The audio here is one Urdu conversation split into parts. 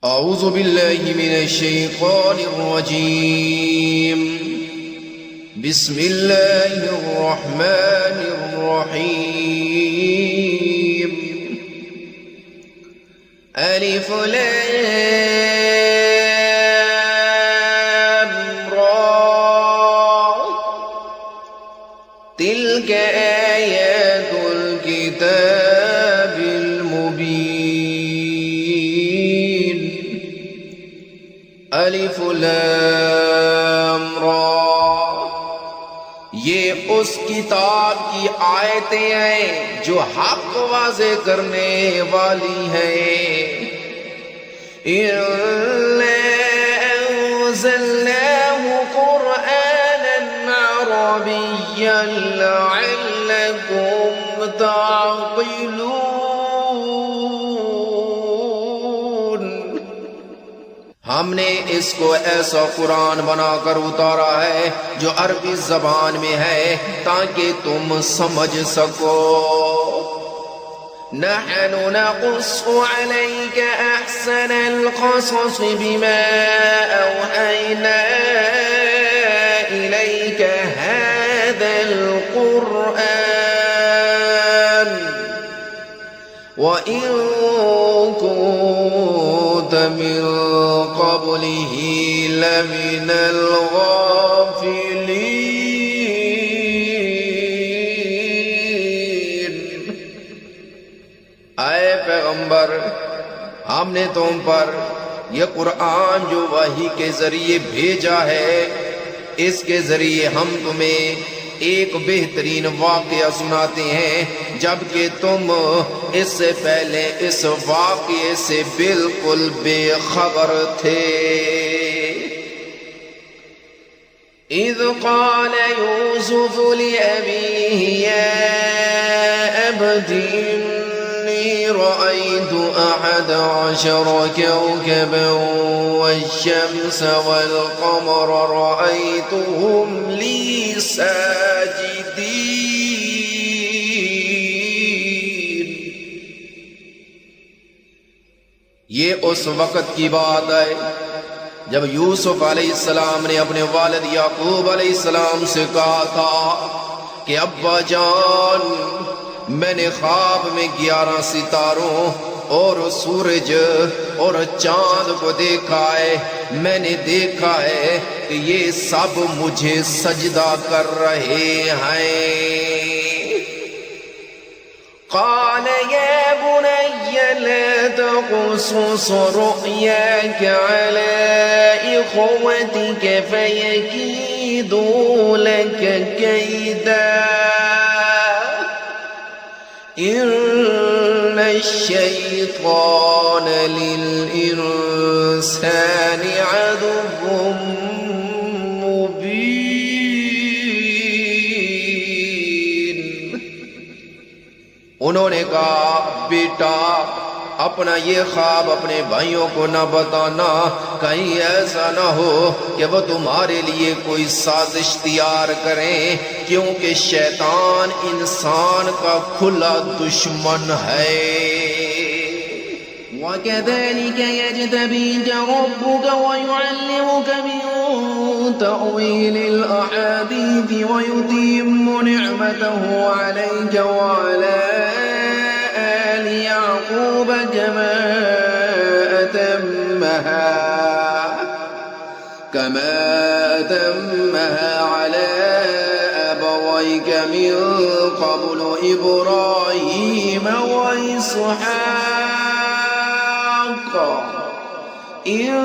أعوذ بالله من الشيطان الرجيم. بسم الله الرحمن الرحيم. ألف لام را تلك آيات الكتاب المبين. الف لام را، یہ اس کتاب کی آیتیں ہیں جو حق واضح کرنے والی ہیں. إِنَّا أَنزَلْنَاهُ قُرْآنًا عَرَبِيًّا لَعَلَّكُمْ تَعْقِلُونَ. ہم نے اس کو ایسا قرآن بنا کر اتارا ہے جو عربی زبان میں ہے تاکہ تم سمجھ سکو. نحن نقص عليك أحسن القصص بما أوحينا إليك هذا القرآن وإن كنت من قبله لمن الغافلين. اے پیغمبر، ہم نے تم پر یہ قرآن جو وحی کے ذریعے بھیجا ہے، اس کے ذریعے ہم تمہیں ایک بہترین واقعہ سناتے ہیں جبکہ تم اس سے پہلے اس واقعے سے بالکل بے خبر تھے. اذ قال يوسف لأبيه يا أبت رأيت 11 كوكبا والشمس والقمر رأيتهم لي ساجدين. یہ اس وقت کی بات ہے جب یوسف علیہ السلام نے اپنے والد یعقوب علیہ السلام سے کہا تھا کہ ابا جان، میں نے خواب میں 11 ستاروں اور سورج اور چاند کو دیکھا ہے. میں نے دیکھا ہے کہ یہ سب مجھے سجدہ کر رہے ہیں. قال يا بني لا تقصص رؤياك على إخوتك فيكيدوا لك كيدا إن الشيطان للإنسان عدو مبين. انہوں نے کہا بیٹا، اپنا یہ خواب اپنے بھائیوں کو نہ بتانا، کہیں ایسا نہ ہو کہ وہ تمہارے لیے کوئی سازش تیار کریں، کیونکہ شیطان انسان کا کھلا دشمن ہے. وَكَذَلِكَ يَجْتَبِيكَ رَبُّكَ وَيُعَلِّمُكَ مِن تَأْوِيلِ الْأَحَادِيثِ وَيُتِمُّ نِعْمَتَهُ عَلَيْكَ وَعَلَى آلِ يَعْقُوبَ كَمَا أتمها على أبويك من قبل إبراهيم وإسحاق إن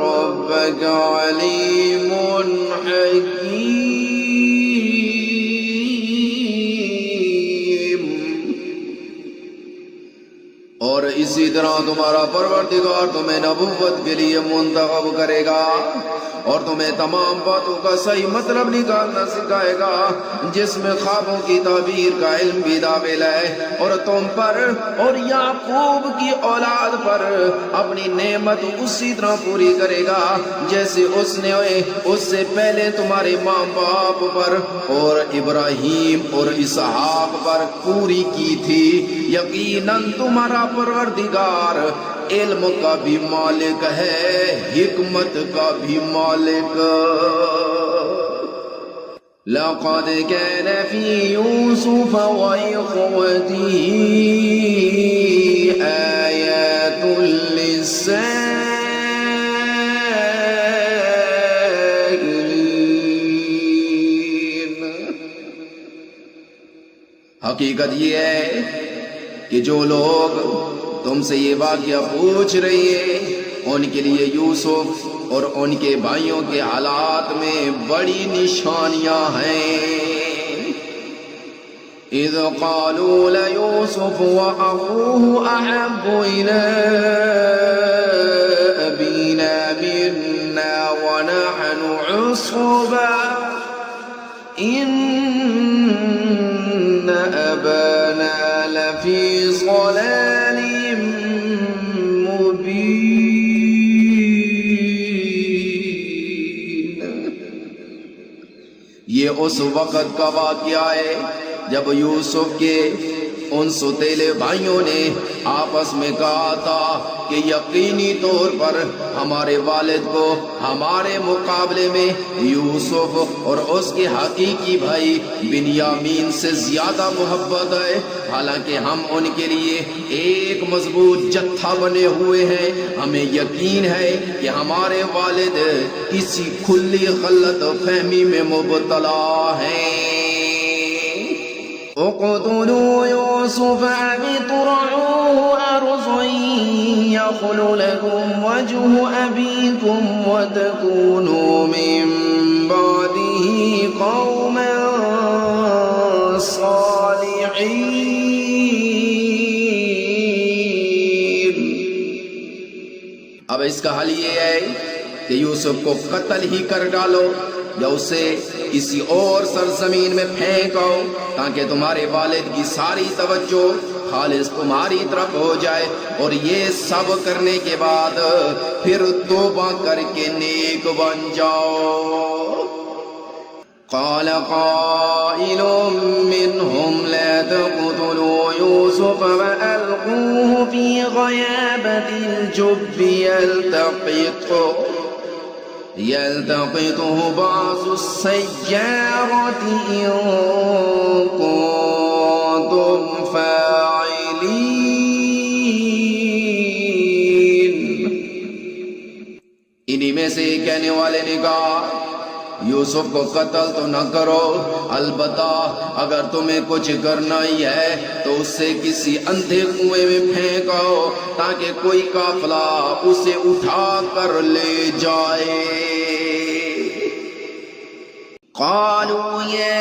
ربك عليم حكيم. اور اسی طرح تمہارا پروردگار تمہیں نبوت کے لیے منتخب کرے گا اور تمہیں تمام باتوں کا صحیح مطلب نکالنا سکھائے گا، جس میں خوابوں کی تعبیر کا علم بھی داخل ہے، اور تم پر اور یعقوب کی اولاد پر اپنی نعمت اسی طرح پوری کرے گا جیسے اس نے اس سے پہلے تمہارے ماں باپ پر اور ابراہیم اور اسحاق پر پوری کی تھی. یقیناً تمہارا پروردگار پروردگار علم کا بھی مالک ہے، حکمت کا بھی مالک۔ لقد كان في يوسف وإخوته آيات للسائلين۔ حقیقت یہ ہے کہ جو لوگ تم سے یہ واقعہ پوچھ رہے ہیں ان کے لیے یوسف اور ان کے بھائیوں کے حالات میں بڑی نشانیاں ہیں۔ اذ قالوا ليوسف واخوه احب الى ابينا منا ونحن عصبة ان ابانا لفي ضلال یہ اس وقت کا واقعہ ہے جب یوسف کے ان ستیلے بھائیوں نے آپس میں کہا تھا کہ یقینی طور پر ہمارے والد کو ہمارے مقابلے میں یوسف اور اس کے حقیقی بھائی بنیامین سے زیادہ محبت ہے، حالانکہ ہم ان کے لیے ایک مضبوط جتھا بنے ہوئے ہیں۔ ہمیں یقین ہے کہ ہمارے والد کسی کھلی غلط فہمی میں مبتلا ہیں۔ اقتلوا يوسف أو اطرحوه أرضا يخل لكم وجه أبيكم وتكونوا من بعده قوما صالحين۔ اب اس کا حل یہ ہے کہ یوسف کو قتل ہی کر ڈالو یا اسے کسی اور سرزمین میں پھینکو تاکہ تمہارے والد کی ساری توجہ خالص تمہاری طرف ہو جائے، اور یہ سب کرنے کے بعد پھر توبہ کر کے نیک بن جاؤ۔ قال قائل منهم لا تقتلوا يوسف وألقوه في غيابة الجب يلتقطه بعض السيارة إن كنتم فاعلين۔ انہی میں سے کہنے والے نے کہا یوسف کو قتل تو نہ کرو، البتہ اگر تمہیں کچھ کرنا ہی ہے تو اسے کسی اندھے کنویں میں پھینکو تاکہ کوئی قافلہ اسے اٹھا کر لے جائے۔ قالوا يا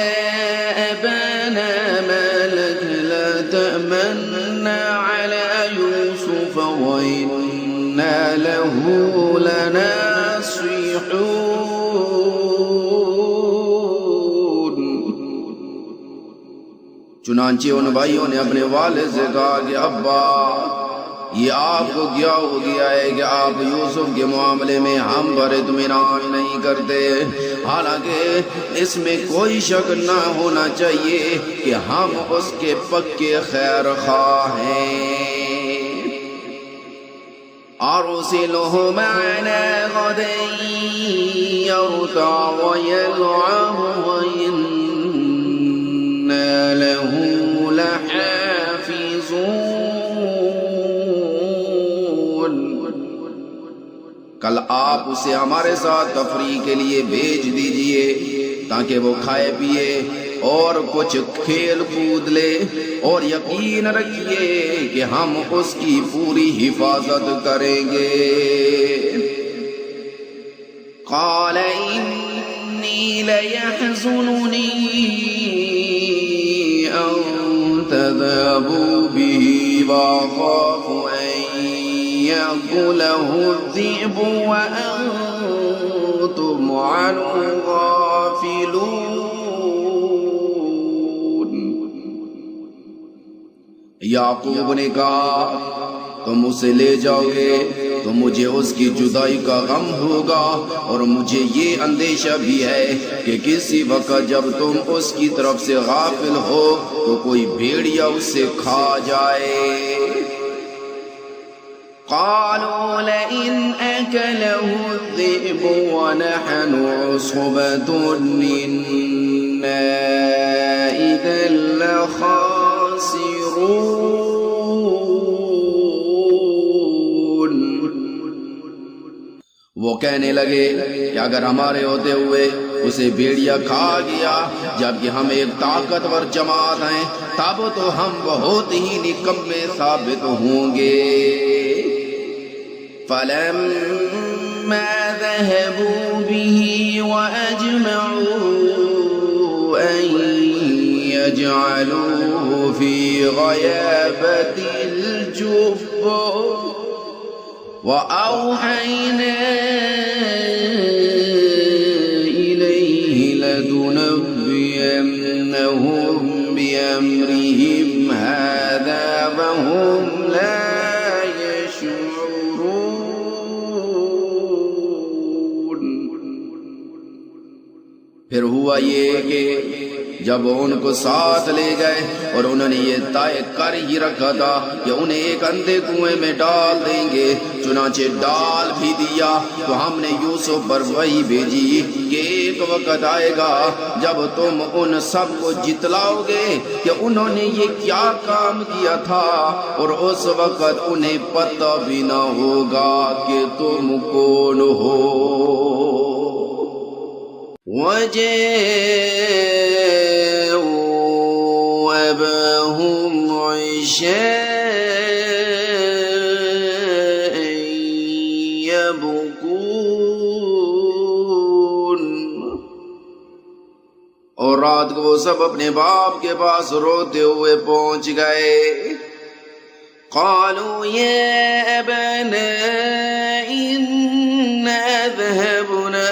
أبانا ما لك لا تأمنا على يوسف وإنا له لناصحون۔ چنانچہ ان بھائیوں نے اپنے والد سے کہا کہ ابا، یہ آپ کو کیا ہو گیا ہے کہ آپ یوسف کے معاملے میں ہم پر اطمینان نہیں کرتے؟ حالانکہ اس میں کوئی شک نہ ہونا چاہیے کہ ہم اس کے پکے خیر خواہ ہیں۔ أرسله معنا غدا يرتع ويلعب وإنا له لحافظون۔ کل آپ اسے ہمارے ساتھ تفریح کے لیے بھیج دیجئے تاکہ وہ کھائے پیے اور کچھ کھیل کود لے، اور یقین رکھیے کہ ہم اس کی پوری حفاظت کریں گے۔ قال انی لیحزننی ان تذهبوا به واخاف ان يأكله الذئب وأنتم عنه غافلون۔ یعقوب نے کہا تم اسے لے جاؤ گے تو مجھے اس کی جدائی کا غم ہوگا، اور مجھے یہ اندیشہ بھی ہے کہ کسی وقت جب تم اس کی طرف سے غافل ہو تو کوئی بھیڑیا اسے کھا جائے۔ قالوا لئن أكله الذئب ونحن عصبة إنا إذا لخاسرون. وہ کہنے لگے کہ اگر ہمارے ہوتے ہوئے اسے بھیڑیا کھا گیا جبکہ ہم ایک طاقتور جماعت ہیں تب تو ہم بہت ہی نکمے ثابت ہوں گے. فَلَمَّا ذَهَبُوا بِهِ وَأَجْمَعُوا أَن يَجْعَلُوهُ فِي غَيَابَتِ الْجُبِّ وَأَوْحَيْنَا إِلَيْهِ لَتُنَبِّئَنَّهُم بِأَمْرِهِمْ هَذَا وَهُمْ لَا پھر ہوا یہ کہ جب ان کو ساتھ لے گئے اور انہوں نے یہ طے کر ہی رکھا تھا کہ انہیں ایک اندھے کنویں میں ڈال دیں گے، چنانچہ ڈال بھی دیا تو ہم نے یوسف پر وحی بھیجی کہ ایک وقت آئے گا جب تم ان سب کو جتلاؤ گے کہ انہوں نے یہ کیا کام کیا تھا، اور اس وقت انہیں پتہ بھی نہ ہوگا کہ تم کون ہو. وَجَاءُوا أَبَاهُمْ عِشَاءً يَبْكُونَ. اور رات کو وہ سب اپنے باپ کے پاس روتے ہوئے پہنچ گئے. قالوا يا أبانا إنا ذهبنا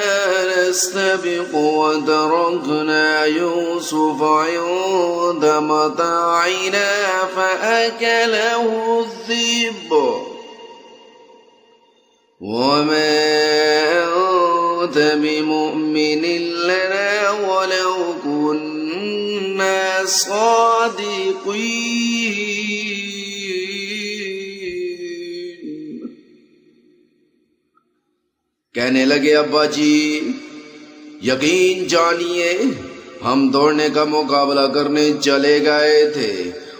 نستبق وتركنا يوسف عند متاعنا فأكله الذئب وما أنت بمؤمن لنا ولو كنا صادقين. کہنے لگے ابا جی یقین جانیے ہم دوڑنے کا مقابلہ کرنے چلے گئے تھے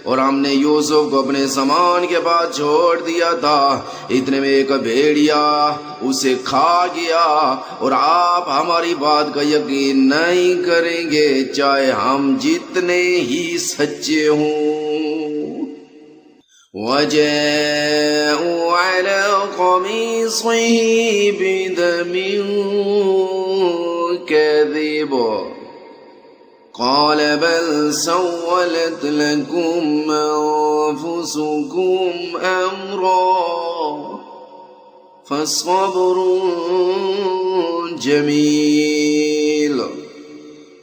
اور ہم نے یوسف کو اپنے سامان کے بعد چھوڑ دیا تھا، اتنے میں ایک بھیڑیا اسے کھا گیا اور آپ ہماری بات کا یقین نہیں کریں گے چاہے ہم جتنے ہی سچے ہوں. وَجَاءُوا عَلَى قَمِيصِهِ بِدَمٍ كَذِبٍ قَالَ بَلْ سَوَّلَتْ لَكُمْ أَنفُسُكُمْ أَمْرًا فَصَبْرٌ جَمِيلٌ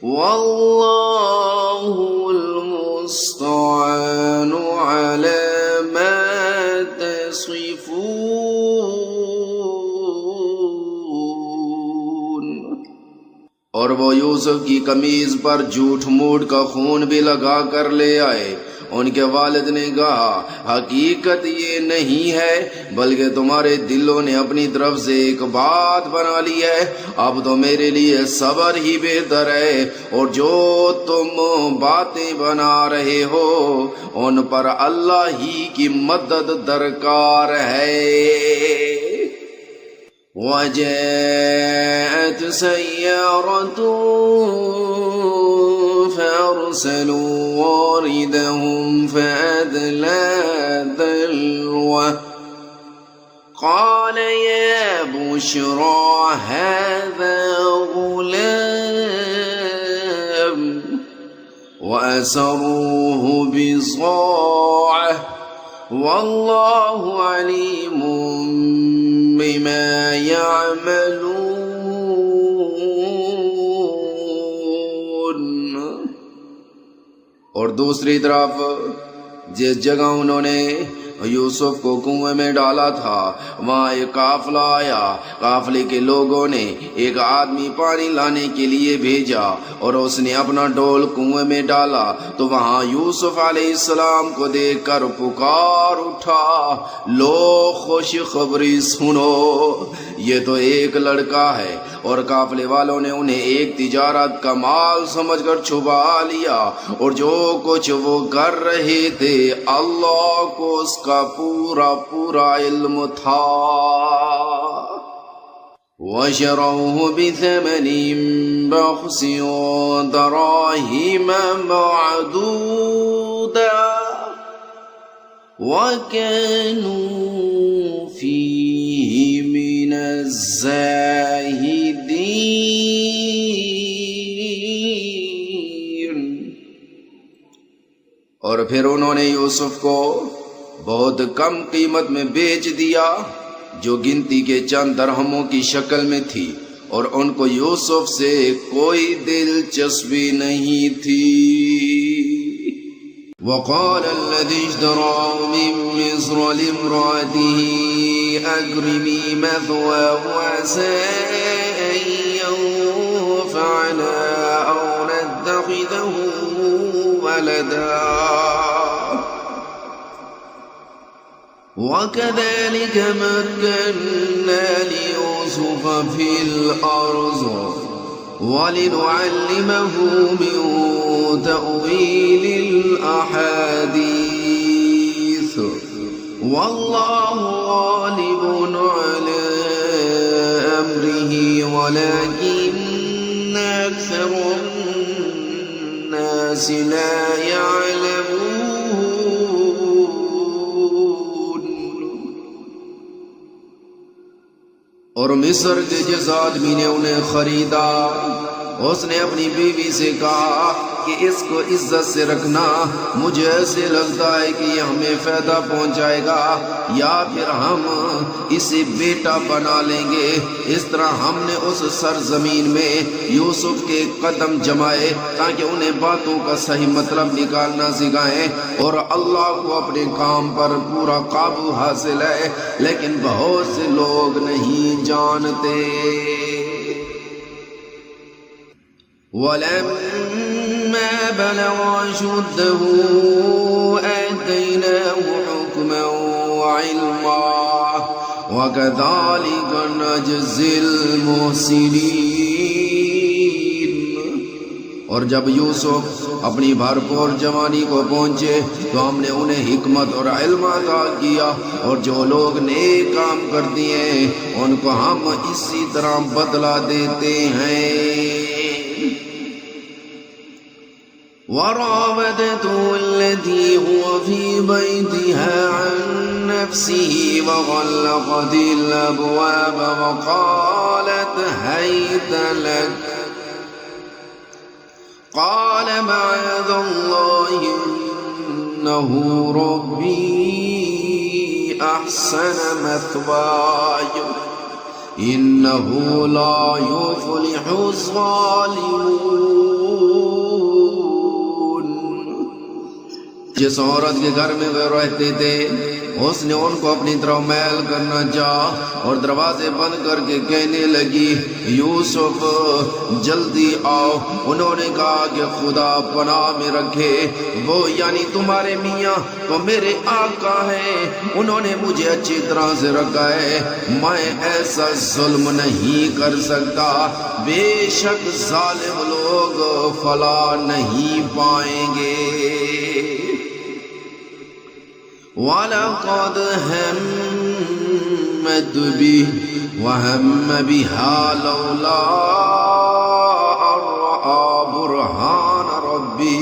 وَاللَّهُ الْمُسْتَعَانُ عَلَى مَا تَصِفُونَ. اور وہ یوسف کی قمیض پر جھوٹ موٹ کا خون بھی لگا کر لے آئے. ان کے والد نے کہا حقیقت یہ نہیں ہے بلکہ تمہارے دلوں نے اپنی طرف سے ایک بات بنا لی ہے، اب تو میرے لیے صبر ہی بہتر ہے، اور جو تم باتیں بنا رہے ہو ان پر اللہ ہی کی مدد درکار ہے. وَجَاءَتْ سَيَّارَةٌ فَأَرْسَلُوا وَارِدَهُمْ فَأَدْلَىٰ دَلْوَهُ قَالَ يَا بُشْرَىٰ هَٰذَا غُلَامٌ وَأَسَرُّوهُ بِضَاعَةً وَاللَّهُ عَلِيمٌ بِمَا يَعْمَلُونَ. اور دوسری طرف جس جگہ انہوں نے یوسف کو کنویں میں ڈالا تھا، وہاں ایک قافلہ آیا، قافلے کے لوگوں نے ایک آدمی پانی لانے کے لیے بھیجا اور اس نے اپنا ڈول کنویں میں ڈالا تو وہاں یوسف علیہ السلام کو دیکھ کر پکار اٹھا، لو خوش خبری سنو، یہ تو ایک لڑکا ہے، اور قافلے والوں نے انہیں ایک تجارت کا مال سمجھ کر چھپا لیا، اور جو کچھ وہ کر رہے تھے اللہ کو اس کا پورا علم تھا۔ وَشَرَوْهُ بِثَمَنٍ بَخْسٍ دَرَاهِمَ مَعْدُودَةٍ وَكَانُوا فِيهِ مِنَ الزَّاهِدِينَ۔ اور پھر انہوں نے یوسف کو بہت کم قیمت میں بیچ دیا، جو گنتی کے چند درہموں کی شکل میں تھی، اور ان کو یوسف سے کوئی دلچسپی نہیں تھی۔ وقال الذي اشتراه من مصر لامرأته أكرمي مثواه عسى أن ينفعنا أو نتخذه ولدا وكذلك مكنا ليوسف في الأرض ولنعلمه من تأويل الأحاديث والله غالب على أمره ولكن أكثر الناس لا يعلمون۔ اور مصر کے جس آدمی نے انہیں خریدا، اس نے اپنی بیوی سے کہا کہ اس کو عزت سے رکھنا، مجھے ایسے لگتا ہے کہ یہ ہمیں فائدہ پہنچائے گا، یا پھر ہم اسے بیٹا بنا لیں گے۔ اس طرح ہم نے اس سرزمین میں یوسف کے قدم جمائے تاکہ انہیں باتوں کا صحیح مطلب نکالنا سکھائیں، اور اللہ کو اپنے کام پر پورا قابو حاصل ہے، لیکن بہت سے لوگ نہیں جانتے۔ وَلَمَّا بَلَغَ أَشُدَّهُ آتَيْنَاهُ حُكْمًا وَعِلْمًا وَكَذَلِكَ نَجْزِي الْمُحْسِنِينَ۔ اور جب یوسف اپنی بھرپور جوانی کو پہنچے تو ہم نے انہیں حکمت اور علم عطا کیا، اور جو لوگ نیک کام کر دیے ان کو ہم اسی طرح بدلہ دیتے ہیں۔ وراودته التي هو في بيتها عن نفسه وغلقت الأبواب وقالت هيت لك قال معاذ الله إنه ربي أحسن مثواي إنه لا يفلح الظالمون۔ جس عورت کے گھر میں وہ رہتے تھے اس نے ان کو اپنی طرف میل کرنا چاہا اور دروازے بند کر کے کہنے لگی یوسف جلدی آؤ۔ انہوں نے کہا کہ خدا پناہ میں رکھے، وہ یعنی تمہارے میاں تو میرے آقا ہیں، انہوں نے مجھے اچھی طرح سے رکھا ہے، میں ایسا ظلم نہیں کر سکتا، بے شک ظالم لوگ فلاح نہیں پائیں گے۔ وَلَقَدْ هَمَّتْ بِهِ وَهَمَّ بِهَا لَوْلَا أَن رَّأَىٰ بُرْهَانَ رَبِّهِ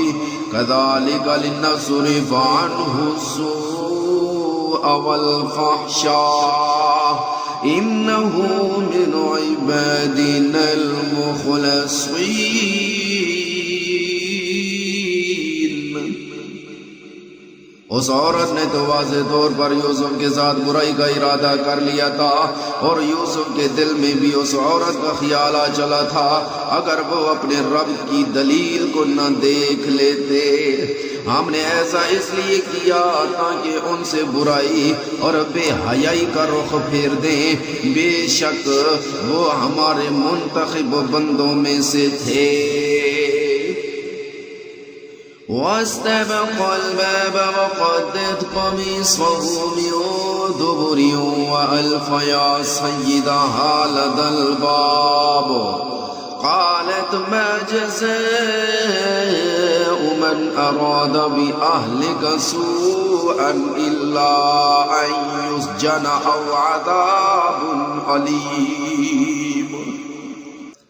كَذَٰلِكَ لِنَصْرِفَ عَنْهُ السُّوءَ وَالْفَحْشَاءَ إِنَّهُ مِنْ عِبَادِنَا الْمُخْلَصِينَ۔ اس عورت نے تو واضح طور پر یوسف کے ساتھ برائی کا ارادہ کر لیا تھا، اور یوسف کے دل میں بھی اس عورت کا خیال آ چلا تھا اگر وہ اپنے رب کی دلیل کو نہ دیکھ لیتے۔ ہم نے ایسا اس لیے کیا تاکہ ان سے برائی اور بے حیائی کا رخ پھیر دیں، بے شک وہ ہمارے منتخب بندوں میں سے تھے۔ واستبق الباب وقدت قميصه من دبر وألف يا سيدها لدى الباب قالت ما جزاء من أراد بأهلك سوءا إلا أن يسجن أو عذاب أليم۔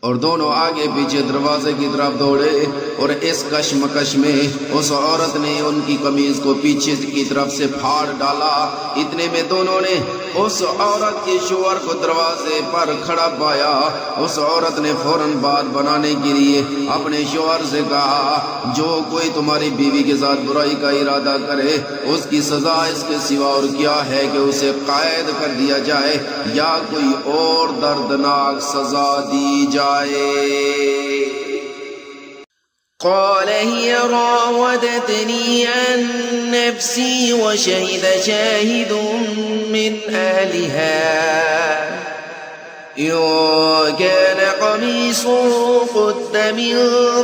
اور دونوں آگے پیچھے دروازے کی طرف دوڑے، اور اس کشمکش میں اس عورت نے ان کی قمیض کو پیچھے کی طرف سے پھاڑ ڈالا۔ اتنے میں دونوں نے اس عورت کے شوہر کو دروازے پر کھڑا پایا۔ اس عورت نے فوراً بات بنانے کے لیے اپنے شوہر سے کہا، جو کوئی تمہاری بیوی کے ساتھ برائی کا ارادہ کرے اس کی سزا اس کے سوا اور کیا ہے کہ اسے قید کر دیا جائے یا کوئی اور دردناک سزا دی جائے۔ قال هي راودتني عن نفسي وشهد شاهد من أهلها إن كان قميصه قد من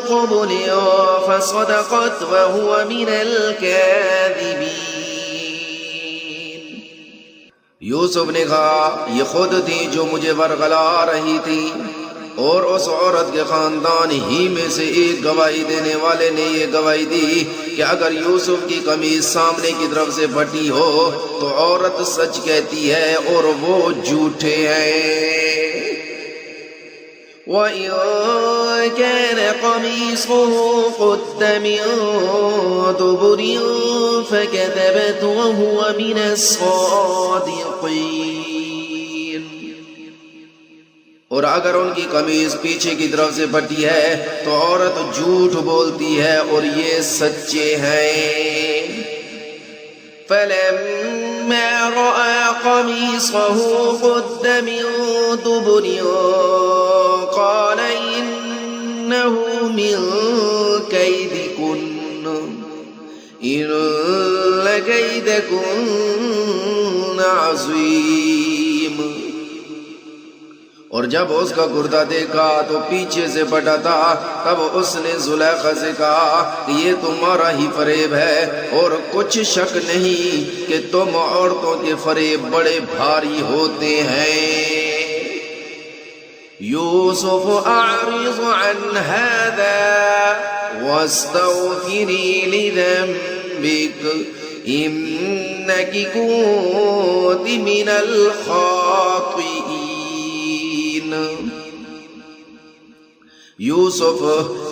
قبل فصدقت وهو من الكاذبين۔ یوسف نے کہا، یہ خود تھی جو مجھے ورغلا رہی تھی، اور اس عورت کے خاندان ہی میں سے ایک گواہی دینے والے نے یہ گواہی دی کہ اگر یوسف کی قمیض سامنے کی طرف سے پھٹی ہو تو عورت سچ کہتی ہے اور وہ جھوٹے ہیں۔ وَإِن كَانَ قَمِيصُهُ قُدَّ مِن دُبُرٍ فَكَذَبَتْ وَهُوَ مِنَ الصَّادِقِينَ۔ اور اگر ان کی قمیض پیچھے کی طرف سے پھٹی ہے تو عورت جھوٹ بولتی ہے اور یہ سچے ہیں۔ فَلَمَّا رَأَى قَمِيصَهُ قُدَّ مِن دُبُرٍ قَالَ إِنَّهُ مِن كَيْدِكُنَّ إِنَّ كَيْدَكُنَّ عَظِيمٌ۔ اور جب اس کا گردہ دیکھا تو پیچھے سے پھٹا تھا، تب اس نے زلیخا سے کہا کہ یہ تمہارا ہی فریب ہے، اور کچھ شک نہیں کہ تم عورتوں کے فریب بڑے بھاری ہوتے ہیں۔ یوسف اعرض عن هذا واستغفری لذنبک انک کنت من الخاطئین۔ یوسف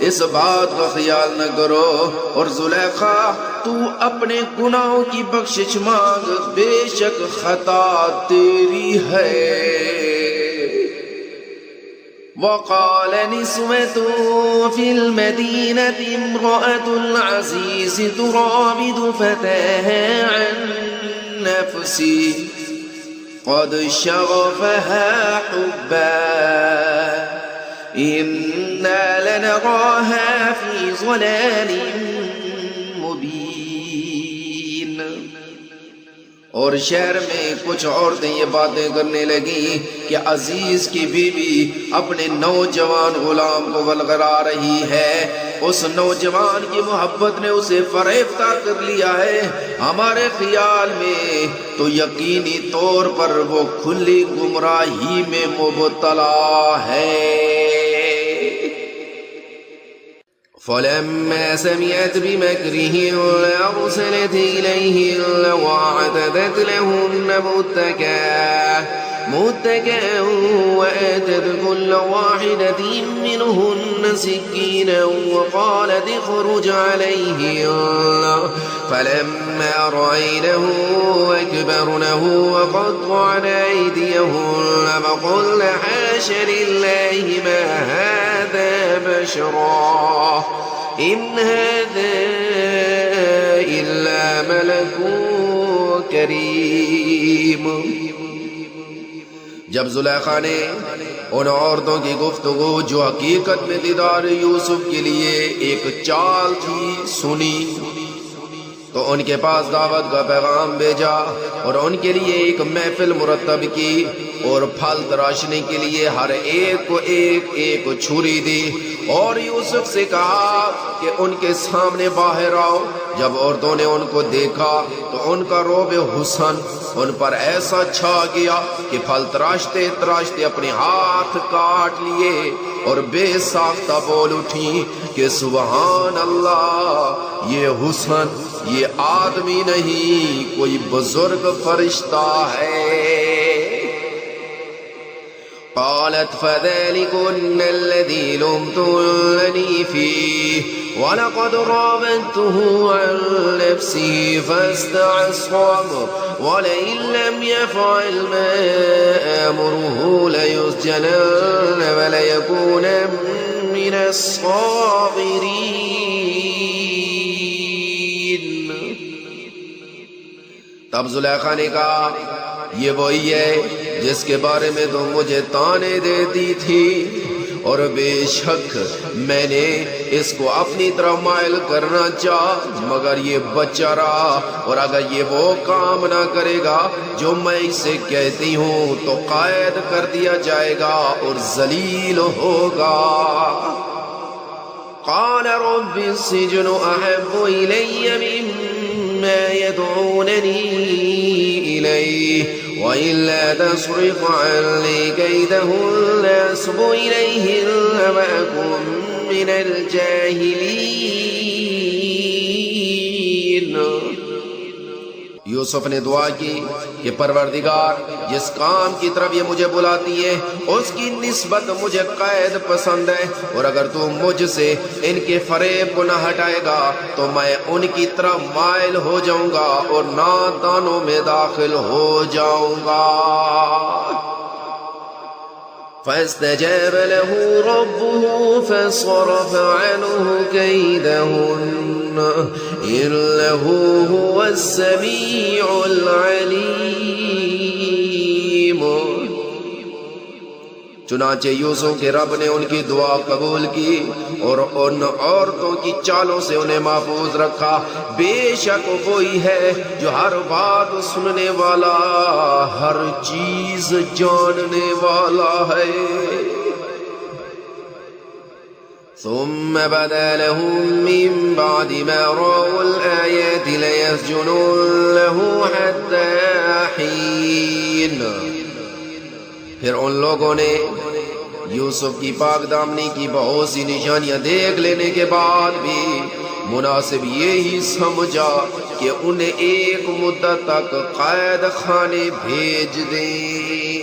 اس بات کا خیال نہ کرو، اور زلیخا تو اپنے گناہوں کی بخشش مانگ، بے شک خطا تیری ہے۔ وقال نسوة في المدينة امرأة العزيز تراود فتاها عن نفسه قد شغفها حبا إنا لنراها في ضلال مبين۔ اور شہر میں کچھ عورتیں یہ باتیں کرنے لگیں کہ عزیز کی بیوی اپنے نوجوان غلام کو ولغلا رہی ہے، اس نوجوان کی محبت نے اسے فریفتہ کر لیا ہے، ہمارے خیال میں تو یقینی طور پر وہ کھلی گمراہی میں مبتلا ہے۔ فلما سمعت بمكرهن أرسلت إليهن وأعتدت لهن متكئا وآتت كل واحدة منهن سكينا وقالت اخرج عليهن فلما رأينه أكبرنه وقطعن أيديهن وقلن حاش لله ما هذا بشرا إن هذا إلا ملك کریم. جب زلیخا نے ان عورتوں کی گفتگو جو حقیقت میں دیدار یوسف کے لیے ایک چال تھی سنی تو ان کے پاس دعوت کا پیغام بھیجا اور ان کے لیے ایک محفل مرتب کی اور پھل تراشنے کے لیے ہر ایک کو ایک ایک چھری دی اور یوسف سے کہا کہ ان کے سامنے باہر آؤ. جب عورتوں نے ان کو دیکھا تو ان کا رعب حسن ان پر ایسا چھا گیا کہ پھل تراشتے تراشتے اپنے ہاتھ کاٹ لیے اور بے ساختہ بول اٹھی کہ سبحان اللہ، یہ حسن یہ آدمی نہیں کوئی بزرگ فرشتہ ہے. قالت فذلكن الذي لمتنني فيه ولقد راودته عن نفسه فاستعصم ولئن لم يفعل ما آمره ليسجنن وليكون من الصاغرين. تب زلیخا نے کہا یہ وہی ہے جس کے بارے میں تم مجھے طعنے دیتی تھی اور بے شک میں نے اس کو اپنی طرف مائل کرنا چاہا مگر یہ بچہ رہا اور اگر یہ وہ کام نہ کرے گا جو میں اسے کہتی ہوں تو قید کر دیا جائے گا اور ذلیل ہوگا. قال رب السجن أحب إلي مما يدعونني إليه وإلا تصرف عني كيدهن أصب إليهن وأكن من الجاهلين. یوسف نے دعا کی کہ پروردگار جس کام کی طرف یہ مجھے بلاتی ہے اس کی نسبت مجھے قید پسند ہے اور اگر تو مجھ سے ان کے فریب کو نہ ہٹائے گا تو میں ان کی طرف مائل ہو جاؤں گا اور نادانوں میں داخل ہو جاؤں گا. فاستجاب له ربه فصرف عنه كيدهن إنه هو السميع العليم. چنانچہ یوسف کے رب نے ان کی دعا قبول کی اور ان عورتوں کی چالوں سے انہیں محفوظ رکھا. بے شک وہی ہے جو ہر بات سننے والا ہر چیز جاننے والا ہے. ثم بدا لهم من بعد ما رأوا الآيات ليسجننه حتى حين. پھر ان لوگوں نے یوسف کی پاک دامنی کی بہت سی نشانیاں دیکھ لینے کے بعد بھی مناسب یہی سمجھا کہ انہیں ایک مدت تک قید خانے بھیج دیں.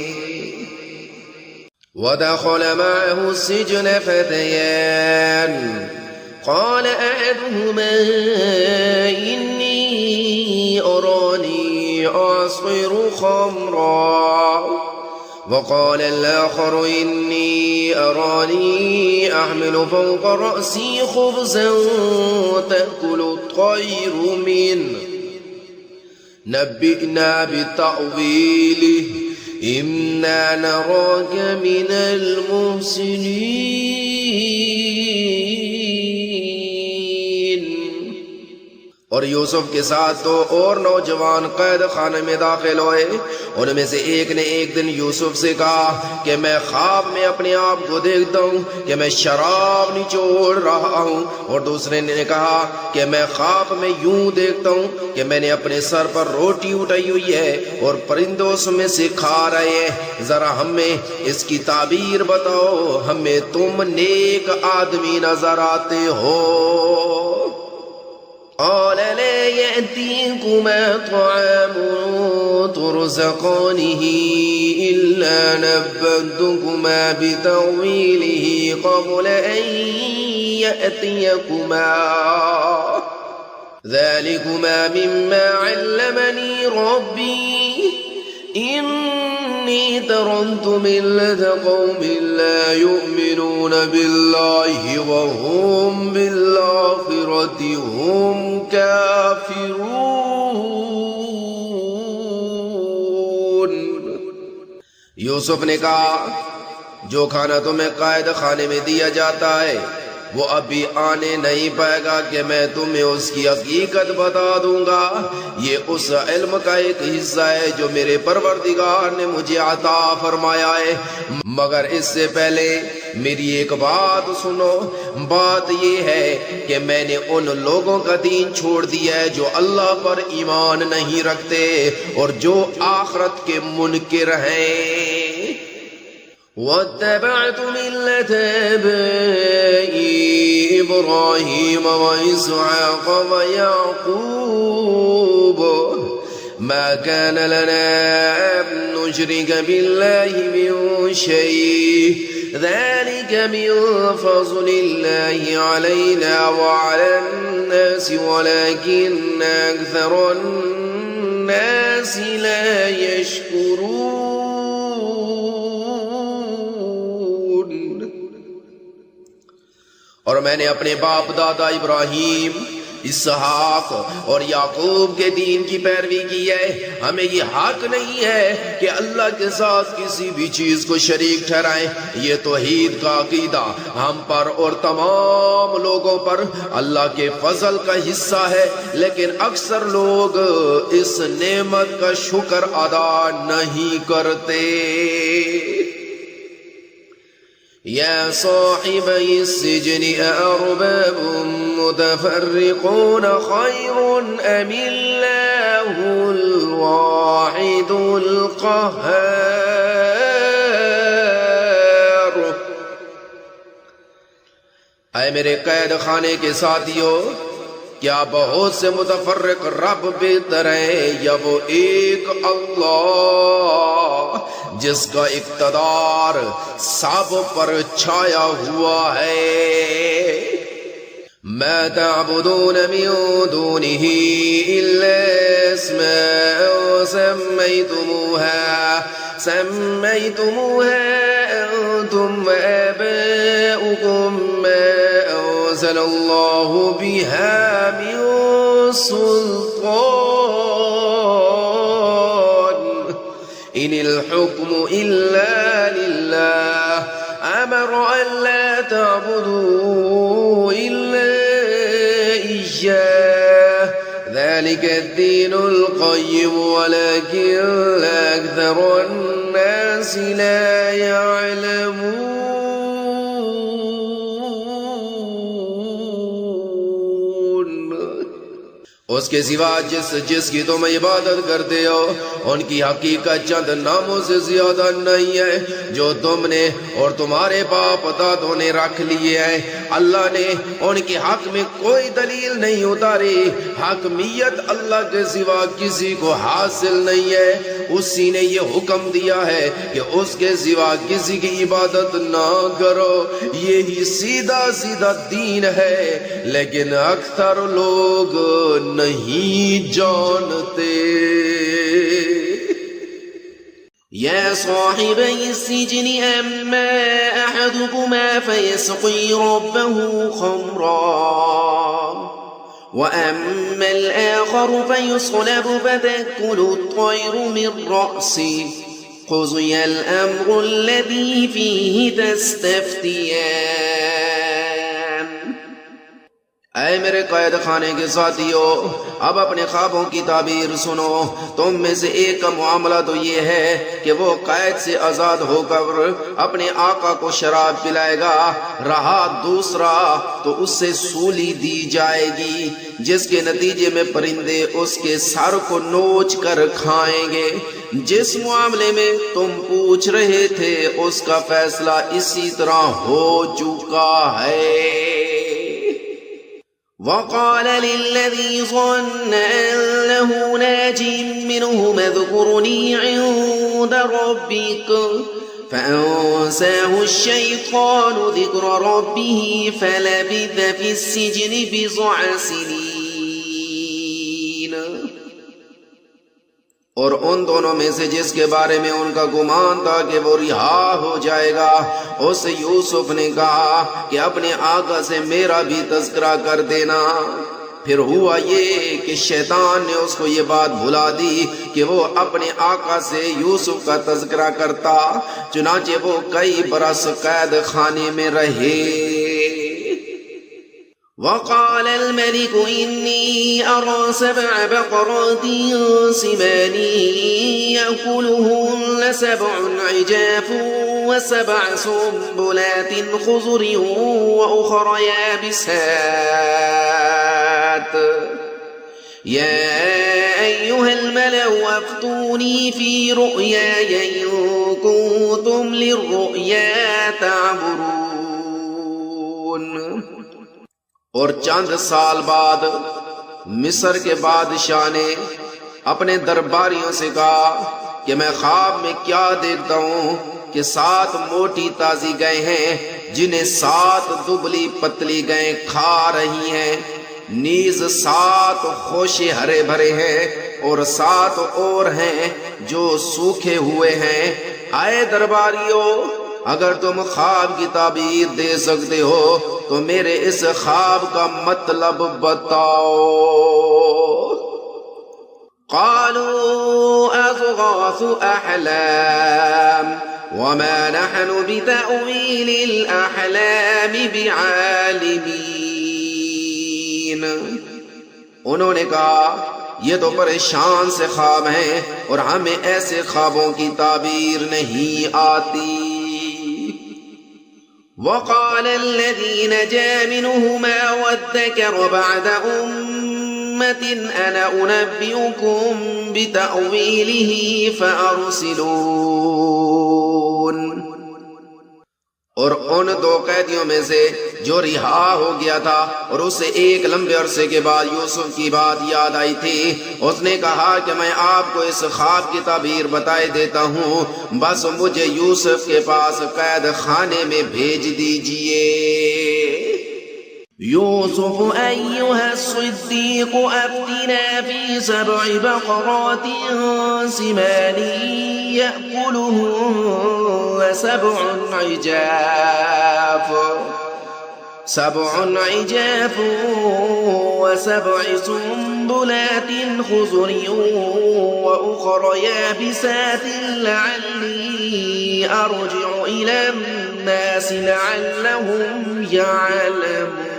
ودخل معه السجن فتيان قال أحدهما إني أراني أعصر خمرا وقال الآخر إني أراني أحمل فوق رأسي خبزا تأكل الطير منه نبئنا بتأويله إنا نراك من المحسنين. اور یوسف کے ساتھ دو اور نوجوان قید خانے میں داخل ہوئے. ان میں سے ایک نے ایک دن یوسف سے کہا کہ میں خواب میں اپنے آپ کو دیکھتا ہوں کہ میں شراب نچوڑ رہا ہوں، اور دوسرے نے کہا کہ میں خواب میں یوں دیکھتا ہوں کہ میں نے اپنے سر پر روٹی اٹھائی ہوئی ہے اور پرندوں اس میں سے کھا رہے ہیں. ذرا ہمیں اس کی تعبیر بتاؤ، ہمیں تم نیک آدمی نظر آتے ہو. قال لا يأتيكما طعام ترزقانه إلا إلا نبأتكما بتأويله قبل أن يأتيكما ذلكما مما علمني ربي إني تركت ملة قوم لا يؤمنون بالله وهم بالآخرة هم كافرون. یوسف نے کہا جو کھانا تمہیں قائد خانے میں دیا جاتا ہے وہ ابھی آنے نہیں پائے گا کہ میں تمہیں اس کی حقیقت بتا دوں گا. یہ اس علم کا ایک حصہ ہے جو میرے پروردگار نے مجھے عطا فرمایا ہے. مگر اس سے پہلے میری ایک بات سنو. بات یہ ہے کہ میں نے ان لوگوں کا دین چھوڑ دیا ہے جو اللہ پر ایمان نہیں رکھتے اور جو آخرت کے منکر ہیں. واتبعت ملة آبائي إبراهيم وإسحاق ويعقوب ما كان لنا أن نشرك بالله من شيء ذلك من فضل الله علينا وعلى الناس ولكن أكثر الناس لا يشكرون. اور میں نے اپنے باپ دادا ابراہیم اسحاق اور یعقوب کے دین کی پیروی کی ہے. ہمیں یہ حق نہیں ہے کہ اللہ کے ساتھ کسی بھی چیز کو شریک ٹھہرائیں. یہ توحید کا عقیدہ ہم پر اور تمام لوگوں پر اللہ کے فضل کا حصہ ہے، لیکن اکثر لوگ اس نعمت کا شکر ادا نہیں کرتے. يا صاحبي السجن أأرباب متفرقون خير أم الله الواحد القهار. اے میرے قید خانے کے ساتھیوں، کیا بہت سے متفرق رب بہتر ہیں یا وہ ایک اللہ جس کا اقتدار سب پر چھایا ہوا ہے؟ ما تعبدون من دونه إلا اسماء سميتموها أنتم وآباؤكم ما أنزل الله بها من سلطان إن الحكم إلا لله أمر أن لا تعبدوا إلا إياه ذلك الدين القيم ولكن أكثر الناس لا يعلمون. اس کے سوا جس کی تم عبادت کرتے ہو ان کی حقیقت چند ناموں سے زیادہ نہیں ہے جو تم نے اور تمہارے باپ دادوں نے رکھ لیے ہیں. اللہ نے ان کے حق میں کوئی دلیل نہیں اتاری. حاکمیت اللہ کے سوا کسی کو حاصل نہیں ہے. اسی نے یہ حکم دیا ہے کہ اس کے سوا کسی کی عبادت نہ کرو. یہی سیدھا سیدھا دین ہے، لیکن اکثر لوگ نہیں جانتے. يا صاحبي السجن أما أحدكما فيسقي ربه خمرا وأما الآخر فيصلب فتأكل الطير من رأسه قضي الأمر الذي فيه تستفتيان. اے میرے قید خانے کے ساتھیوں، اب اپنے خوابوں کی تعبیر سنو. تم میں سے ایک کا معاملہ تو یہ ہے کہ وہ قید سے آزاد ہو کر اپنے آقا کو شراب پلائے گا. رہا دوسرا تو اس سے سولی دی جائے گی جس کے نتیجے میں پرندے اس کے سر کو نوچ کر کھائیں گے. جس معاملے میں تم پوچھ رہے تھے اس کا فیصلہ اسی طرح ہو چکا ہے. وقال للذي ظن أنه ناج منهما اذكرني عند ربك فأنساه الشيطان ذكر ربه فلبث في السجن بضع سنين. اور ان دونوں میں سے جس کے بارے میں ان کا گمان تھا کہ وہ رہا ہو جائے گا، اس یوسف نے کہا کہ اپنے آقا سے میرا بھی تذکرہ کر دینا. پھر ہوا یہ کہ شیطان نے اس کو یہ بات بھلا دی کہ وہ اپنے آقا سے یوسف کا تذکرہ کرتا. چنانچہ وہ کئی برس قید خانے میں رہے. وقال الملك إني أرى 7 بقرات سمان يأكلهن 7 عجاف و7 سنبلات خضر وأخر يابسات يا أيها الملأ أفتوني في رؤياي إن كنتم للرؤيا تعبرون. اور چند سال بعد مصر کے بادشاہ نے اپنے درباریوں سے کہا کہ میں خواب میں کیا دیکھتا ہوں کہ 7 موٹی تازی گائیں ہیں جنہیں 7 دبلی پتلی گائیں کھا رہی ہیں، نیز 7 خوشے ہرے بھرے ہیں اور 7 اور ہیں جو سوکھے ہوئے ہیں. آئے درباریوں، اگر تم خواب کی تعبیر دے سکتے ہو تو میرے اس خواب کا مطلب بتاؤ. قالوا أضغاث أحلام وما نحن بتأويل الأحلام بعالمين. انہوں نے کہا یہ تو پریشان سے خواب ہیں اور ہمیں ایسے خوابوں کی تعبیر نہیں آتی. وقال الذي نجا منهما وادكر بعد أمة أنا أنبئكم بتأويله فأرسلون. اور ان 2 قیدیوں میں سے جو رہا ہو گیا تھا اور اسے ایک لمبے عرصے کے بعد یوسف کی بات یاد آئی تھی، اس نے کہا کہ میں آپ کو اس خواب کی تعبیر بتائے دیتا ہوں، بس مجھے یوسف کے پاس قید خانے میں بھیج دیجئے. يوسف أيها الصديق أفتنا في 7 بقرات سمان يأكلهن 7 عجاف و7 سنبلات خضر وأخر يابسات لعلي أرجع إلى الناس لعلهم يعلمون.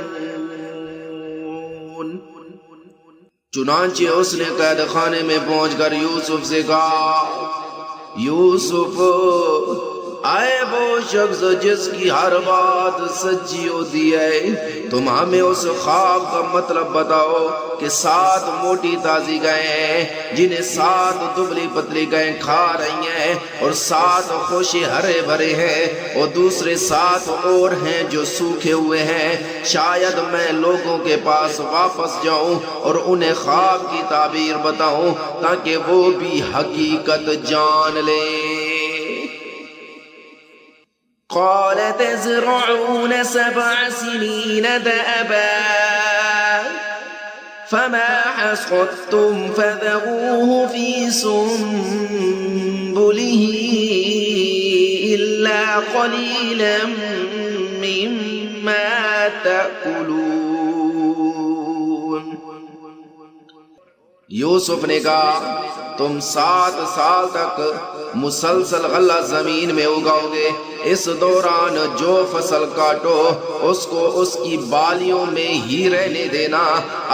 چنانچہ اس نے قید خانے میں پہنچ کر یوسف سے کہا، یوسف، آئے وہ شخص جس کی ہر بات سچی ہوتی ہے، تم ہمیں اس خواب کا مطلب بتاؤ کہ 7 موٹی تازی گائیں ہیں جنہیں 7 دبلی پتلی گائیں کھا رہی ہیں اور 7 خوشے ہرے بھرے ہیں اور دوسرے 7 اور ہیں جو سوکھے ہوئے ہیں. شاید میں لوگوں کے پاس واپس جاؤں اور انہیں خواب کی تعبیر بتاؤں تاکہ وہ بھی حقیقت جان لیں. قال تزرعون 7 سنين دأبا فما حصدتم فذروه في سنبله إلا قليلا مما تأكلون. یوسف نے کہا تم 7 سال تک مسلسل غلہ زمین میں اگاؤ گے، اس دوران جو فصل کاٹو اس کو اس کی بالیوں میں ہی رہنے دینا،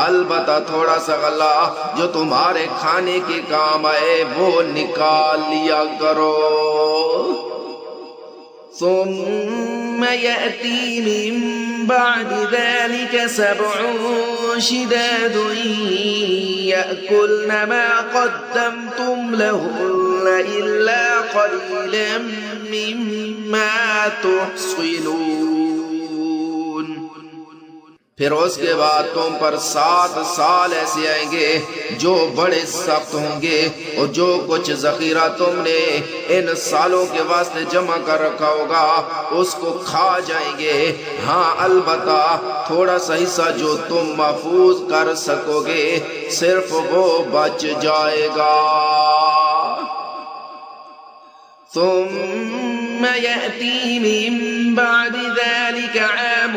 البتہ تھوڑا سا غلہ جو تمہارے کھانے کے کام آئے وہ نکال لیا کرو. ثم يأتي من بعد ذلك 7 شداد يأكلن ما قدمتم لهن إلا قليلا مما تحصنون. پھر اس کے بعد تم پر 7 سال ایسے آئیں گے جو بڑے سخت ہوں گے، اور جو کچھ ذخیرہ تم نے ان سالوں کے واسطے جمع کر رکھا ہوگا اس کو کھا جائیں گے۔ ہاں البتہ تھوڑا سا حصہ جو تم محفوظ کر سکو گے صرف وہ بچ جائے گا۔ ثم يأتي من بعد ذلك عام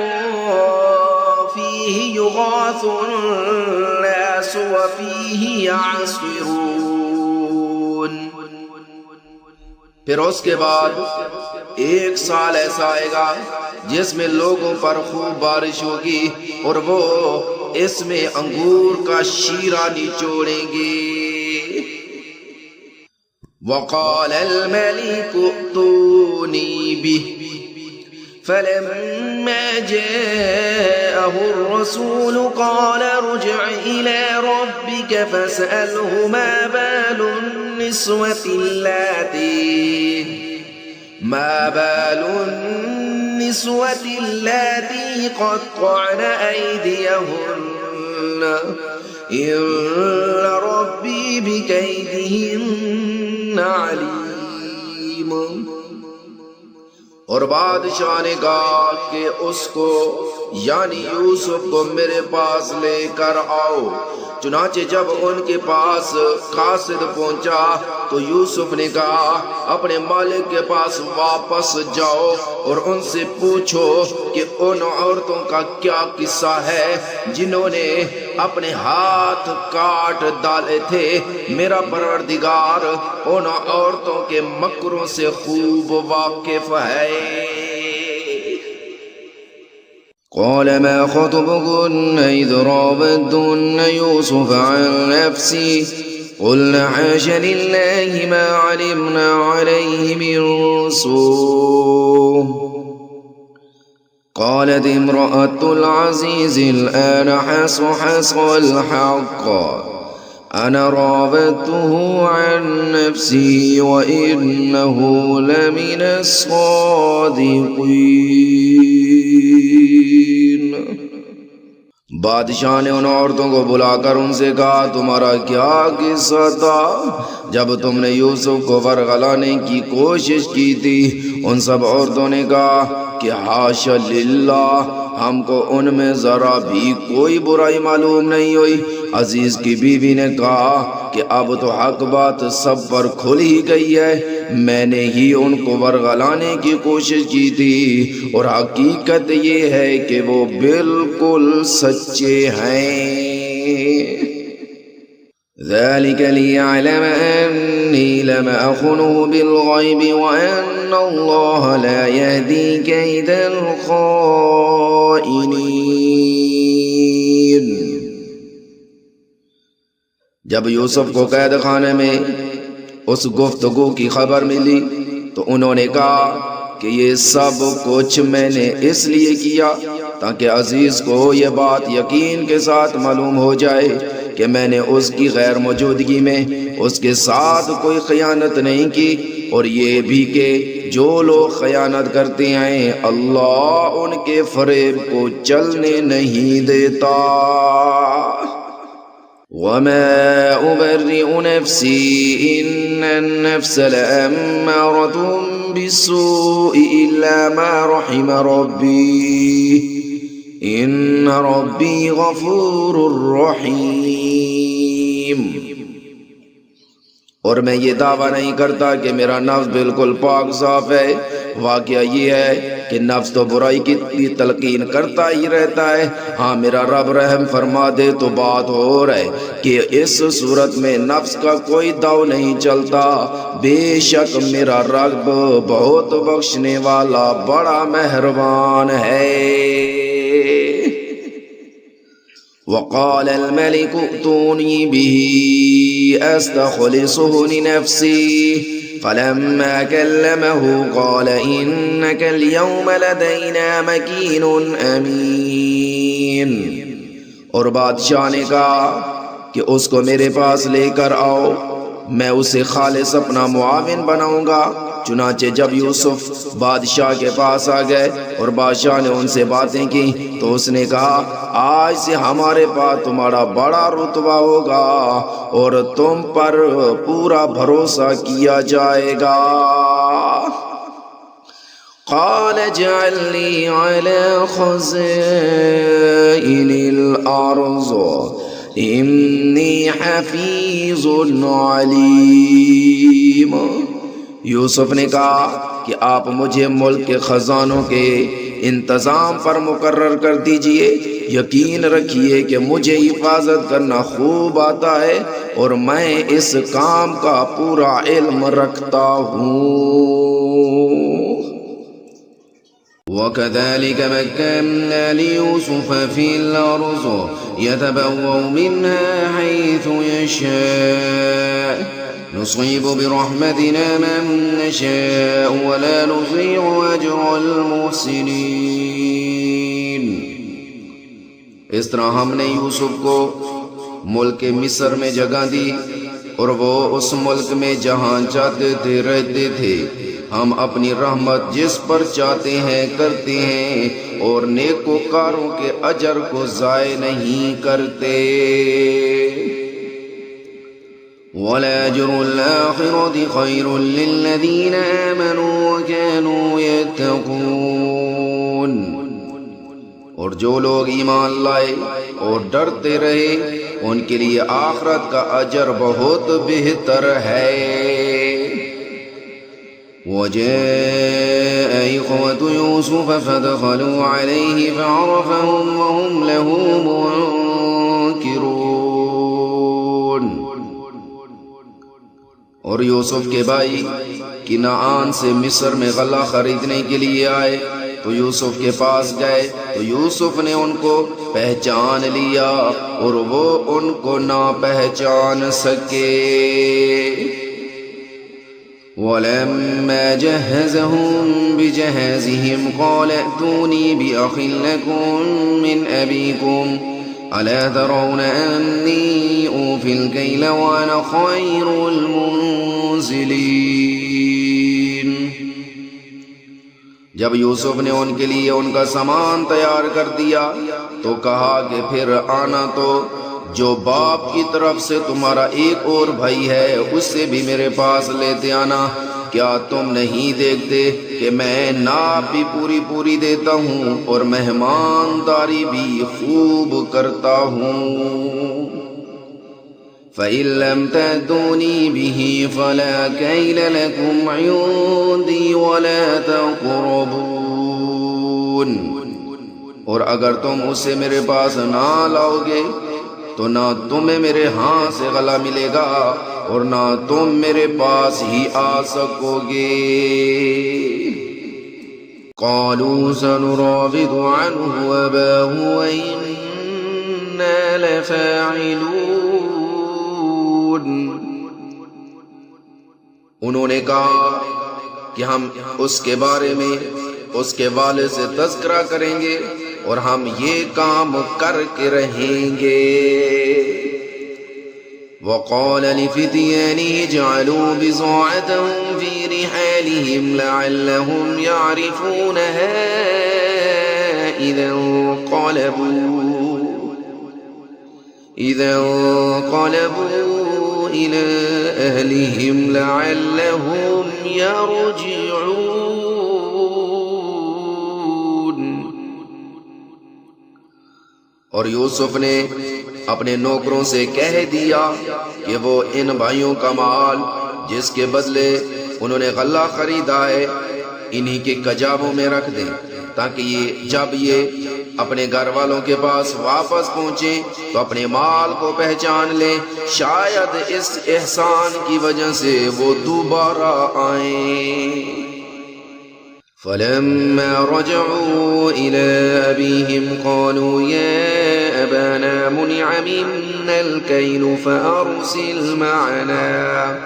فيه يغاث الناس وفيه يعصرون۔ پھر اس کے بعد 1 سال ایسا آئے گا جس میں لوگوں پر خوب بارش ہوگی اور وہ اس میں انگور کا شیرہ نچوڑیں گے۔ وقال الملك ائتوني به فلما جاءه الرسول قال ارجع إلى ربك فاسأله ما بال النسوة اللاتي قطعن أيديهن إن ربي بكيدهن عليم۔ اور بادشاہ نے کہا کہ اس کو یعنی یوسف کو میرے پاس لے کر آؤ۔ چنانچہ جب ان کے پاس قاصد پہنچا تو یوسف نے کہا اپنے مالک کے پاس واپس جاؤ اور ان سے پوچھو کہ ان عورتوں کا کیا قصہ ہے جنہوں نے اپنے ہاتھ کاٹ ڈالے تھے۔ میرا پروردگار ان عورتوں کے مکروں سے خوب واقف ہے۔ قال ما خطبكن إذ راودتن يوسف عن نفسه قلنا حاش لله ما علمنا عليه من سوء قالت امرأة العزيز الآن حصحص الحق أنا راودته عن نفسه وإنه لمن الصادقين۔ بادشاہ نے ان عورتوں کو بلا کر ان سے کہا تمہارا کیا قصہ تھا جب تم نے یوسف کو ورغلانے کی کوشش کی تھی؟ ان سب عورتوں نے کہا کہ حاشا للہ، ہم کو ان میں ذرا بھی کوئی برائی معلوم نہیں ہوئی۔ عزیز کی بیوی نے کہا کہ اب تو حق بات سب پر کھل ہی گئی ہے، میں نے ہی ان کو ورغلانے کی کوشش کی تھی اور حقیقت یہ ہے کہ وہ بالکل سچے ہیں۔ ذلك ليعلم أني لم أخنه بالغيب وأن الله لا يهدي كيد الخائنين۔ جب یوسف کو قید خانے میں اس گفتگو کی خبر ملی تو انہوں نے کہا کہ یہ سب کچھ میں نے اس لیے کیا تاکہ عزیز کو یہ بات یقین کے ساتھ معلوم ہو جائے کہ میں نے اس کی غیر موجودگی میں اس کے ساتھ کوئی خیانت نہیں کی، اور یہ بھی کہ جو لوگ خیانت کرتے ہیں اللہ ان کے فریب کو چلنے نہیں دیتا۔ وما أبرئ نفسي إن النفس لأمارة بالسوء إلا ما رحم ربي إن ربي غفور رحيم۔ اور میں یہ دعویٰ نہیں کرتا کہ میرا نفس بالکل پاک صاف ہے، واقعہ یہ ہے کہ نفس تو برائی کی تلقین کرتا ہی رہتا ہے۔ ہاں میرا رب رحم فرما دے تو بات ہو رہا ہے کہ اس صورت میں نفس کا کوئی داؤ نہیں چلتا، بے شک میرا رب بہت بخشنے والا بڑا مہربان ہے۔ وقال الملك ائتوني به أستخلصه لنفسي فلما كلمه قال إنك اليوم لدينا مكين أمين۔ اور بادشاہ نے کہا کہ اس کو میرے پاس لے کر آؤ، میں اسے خالص اپنا معاون بناؤں گا۔ چنانچہ جب یوسف بادشاہ کے پاس آ گئے اور بادشاہ نے ان سے باتیں کی تو اس نے کہا آج سے ہمارے پاس تمہارا بڑا رتبہ ہوگا اور تم پر پورا بھروسہ کیا جائے گا۔ قال اجعلني على خزائن الأرض إني حفيظ عليم۔ یوسف نے کہا کہ آپ مجھے ملک کے خزانوں کے انتظام پر مقرر کر دیجئے، یقین رکھیے کہ مجھے حفاظت کرنا خوب آتا ہے اور میں اس کام کا پورا علم رکھتا ہوں۔ وكذلك مكنا ليوسف في الأرض يتبوأ منها حيث يشاء نصيب برحمتنا من نشاء ولا نضيع أجر المحسنين۔ اس طرح ہم نے یوسف کو ملک مصر میں جگہ دی اور وہ اس ملک میں جہاں چاہتے تھے رہتے تھے۔ ہم اپنی رحمت جس پر چاہتے ہیں کرتے ہیں اور نیکوکاروں کے اجر کو ضائع نہیں کرتے۔ وَلَأَجْرُ الْآخِرَةِ خَيْرٌ لِّلَّذِينَ آمَنُوا وَكَانُوا يَتَّقُونَ۔ اور جو لوگ ایمان لائے اور ڈرتے رہے ان کے لیے آخرت کا اجر بہت بہتر ہے۔ وجاء إخوة يوسف فدخلوا عليه فعرفهم وهم له منكرون۔ اور یوسف کے بھائی کنعان سے مصر میں غلہ خریدنے کے لیے آئے تو یوسف کے پاس گئے تو یوسف نے ان کو پہچان لیا اور وہ ان کو نہ پہچان سکے۔ ولما جهزهم بجهازهم قال ائتوني بأخ لكم من أبيكم ألا ترون أني أوفي الكيل وأنا خير المنزلين۔ جب یوسف نے ان کے لیے ان کا سامان تیار کر دیا تو کہا کہ پھر آنا تو جو باپ کی طرف سے تمہارا ایک اور بھائی ہے اس سے بھی میرے پاس لیتے آنا۔ کیا تم نہیں دیکھتے کہ میں ناپ بھی پوری دیتا ہوں اور مہمانداری بھی خوب کرتا ہوں۔ فَإِن لَّمْ تَأْتُونِي بِهِ فَلَا كَيْلَ لَكُمْ عِندِي وَلَا تَقْرَبُونَ۔ اور اگر تم اسے میرے پاس نہ لاؤ گے تو نہ تمہیں میرے ہاں سے غلہ ملے گا اور نہ تم میرے پاس ہی آ سکو گے۔ قالوا سنراود عنه أباه وإنا لفاعلون۔ انہوں نے کہا کہ ہم اس کے بارے میں اس کے والد سے تذکرہ کریں گے اور ہم یہ کام کر کے رہیں گے۔ وقال لفتيانه اجعلوا بضاعتهم في رحالهم لعلهم يعرفونها إذا انقلبوا إلى أهلهم لعلهم يرجعون۔ اور یوسف نے اپنے نوکروں سے کہہ دیا کہ وہ ان بھائیوں کا مال جس کے بدلے انہوں نے غلہ خریدا ہے انہی کے کجاووں میں رکھ دیں تاکہ جب یہ اپنے گھر والوں کے پاس واپس پہنچیں تو اپنے مال کو پہچان لیں، شاید اس احسان کی وجہ سے وہ دوبارہ آئیں۔ فلما رجعوا إلى أبيهم قالوا يا أبانا منع منا الكيل فأرسل معنا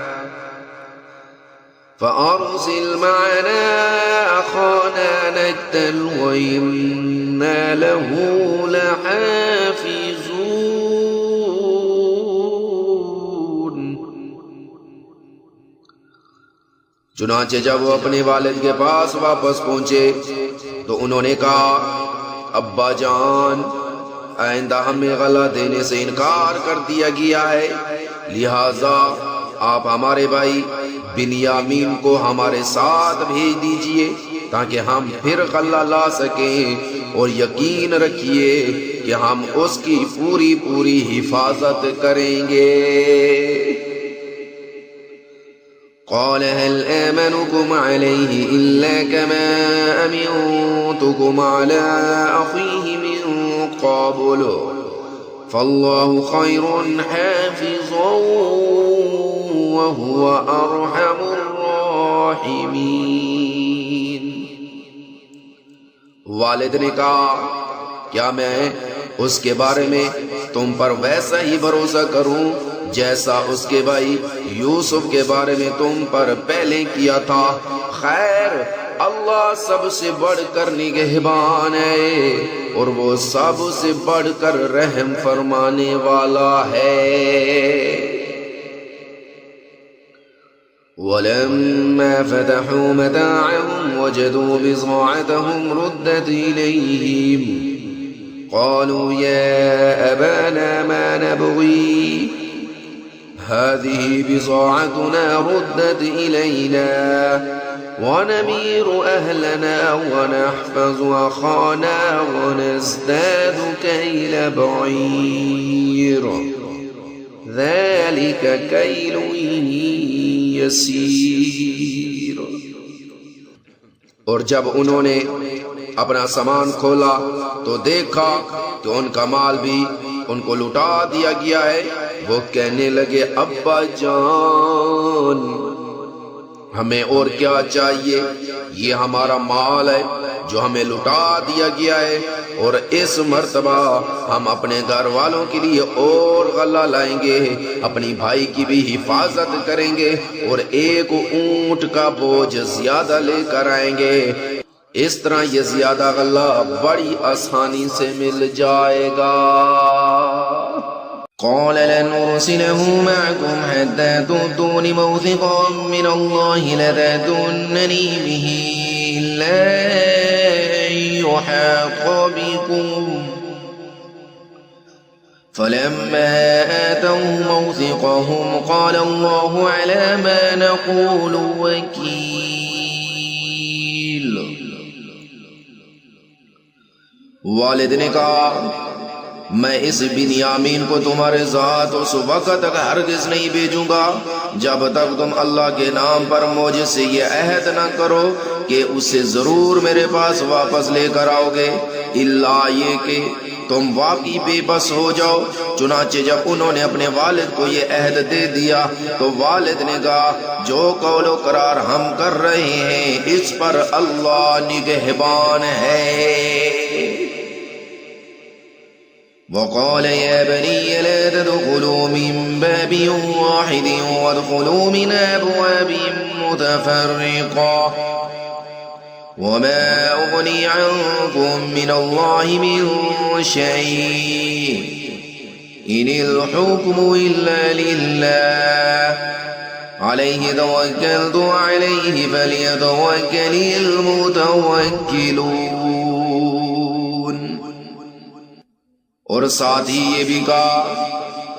أخانا نكتل وإنا له لحافظون۔ چنانچہ جب وہ اپنے والد کے پاس واپس پہنچے تو انہوں نے کہا ابا جان آئندہ ہمیں غلہ دینے سے انکار کر دیا گیا ہے، لہذا آپ ہمارے بھائی بنیامین کو ہمارے ساتھ بھیج دیجئے تاکہ ہم پھر غلہ لا سکیں، اور یقین رکھیے کہ ہم اس کی پوری پوری حفاظت کریں گے۔ قال هل آمنكم عليه إلا كما أمنتكم على أخيه من قبل فالله خير حافظا وهو أرحم الراحمين۔ والد نے کہا کیا میں اس کے بارے میں تم پر ویسا ہی بھروسہ کروں جیسا اس کے بھائی یوسف کے بارے میں تم پر پہلے کیا تھا؟ خیر، اللہ سب سے بڑھ کر نگہبان ہے اور وہ سب سے بڑھ کر رحم فرمانے والا ہے۔ وَلَمَّا فَتَحُوا مَتَاعَهُمْ وَجَدُوا بِضَاعَتَهُمْ رُدَّتْ إِلَيْهِمْ قَالُوا يَا أَبَانَا مَا نَبْغِي هذه بضاعتنا ردت إلينا ونمير أهلنا ونحفظ أخانا ونزداد كيل بعير ذلك كيل يسير۔ اور جب انہوں نے اپنا سامان کھولا تو دیکھا کہ ان کا مال بھی ان کو لٹا دیا گیا ہے۔ وہ کہنے لگے ابا جان ہمیں اور کیا چاہیے، یہ ہمارا مال ہے جو ہمیں لٹا دیا گیا ہے، اور اس مرتبہ ہم اپنے گھر والوں کے لیے اور غلہ لائیں گے، اپنی بھائی کی بھی حفاظت کریں گے اور ایک اونٹ کا بوجھ زیادہ لے کر آئیں گے، اس طرح یہ زیادہ غلہ بڑی آسانی سے مل جائے گا۔ قال لن أرسله معكم حتى تؤتون موثقا من الله لتأتونني به إلا أن يحاط بكم فلما آتوا موثقهم قال الله على ما نقول وكيل۔ والد نے کہا میں اس بنیامین کو تمہارے ذات اس وقت تک ہرگز نہیں بھیجوں گا جب تک تم اللہ کے نام پر مجھ سے یہ عہد نہ کرو کہ اسے ضرور میرے پاس واپس لے کر آؤ گے، الا یہ کہ تم واقعی بے بس ہو جاؤ۔ چنانچہ جب انہوں نے اپنے والد کو یہ عہد دے دیا تو والد نے کہا جو قول و قرار ہم کر رہے ہیں اس پر اللہ نگہبان ہے۔ وقال يا بني لا تدخلوا من باب واحد وادخلوا من أبواب متفرقة وما أغني عنكم من الله من شيء إن الحكم إلا لله عليه توكلت وعليه فليتوكل المتوكلون۔ اور ساتھ ہی یہ بھی کہا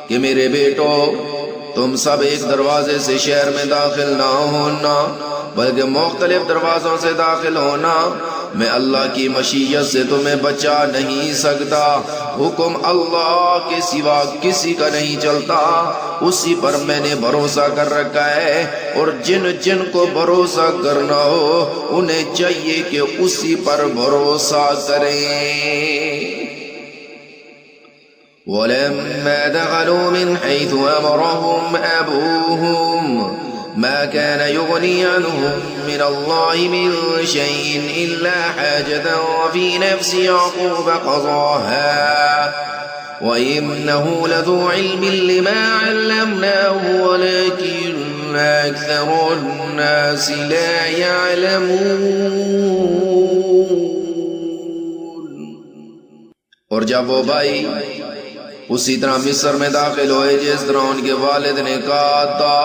کہ میرے بیٹو تم سب ایک دروازے سے شہر میں داخل نہ ہونا بلکہ مختلف دروازوں سے داخل ہونا، میں اللہ کی مشیت سے تمہیں بچا نہیں سکتا، حکم اللہ کے سوا کسی کا نہیں چلتا، اسی پر میں نے بھروسہ کر رکھا ہے، اور جن جن کو بھروسہ کرنا ہو انہیں چاہیے کہ اسی پر بھروسہ کریں۔ ولما دخلوا من حيث أمرهم أبوهم ما كان يغني عنهم من الله من شيء إلا حاجة وفي نفس يعقوب قضاها وإنه لذو علم لما علمناه ولكن أكثر الناس لا يعلمون۔ اور جب وہ بھائی اسی طرح مصر میں داخل ہوئے جس طرح ان کے والد نے کہا تھا،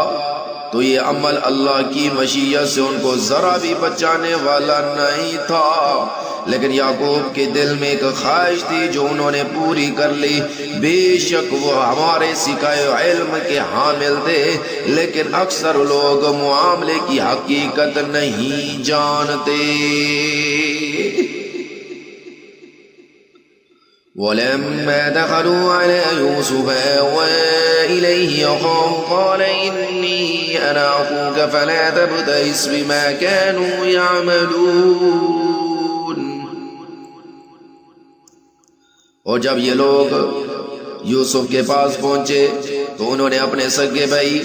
تو یہ عمل اللہ کی مشیت سے ان کو ذرا بھی بچانے والا نہیں تھا، لیکن یعقوب کے دل میں ایک خواہش تھی جو انہوں نے پوری کر لی۔ بے شک وہ ہمارے سکھائے علم کے حامل تھے، لیکن اکثر لوگ معاملے کی حقیقت نہیں جانتے۔ وَلَمَّا دَخَلُوا عَلَى يُوسُفَ آوَىٰ إِلَيْهِ أَخَاهُ قَالَ إِنِّي أَنَا أَخُوكَ فَلَا تَبْتَئِسْ بِمَا كَانُوا يَعْمَلُونَ۔ اور جب یہ لوگ یوسف کے پاس پہنچے تو انہوں نے اپنے سگے بھائی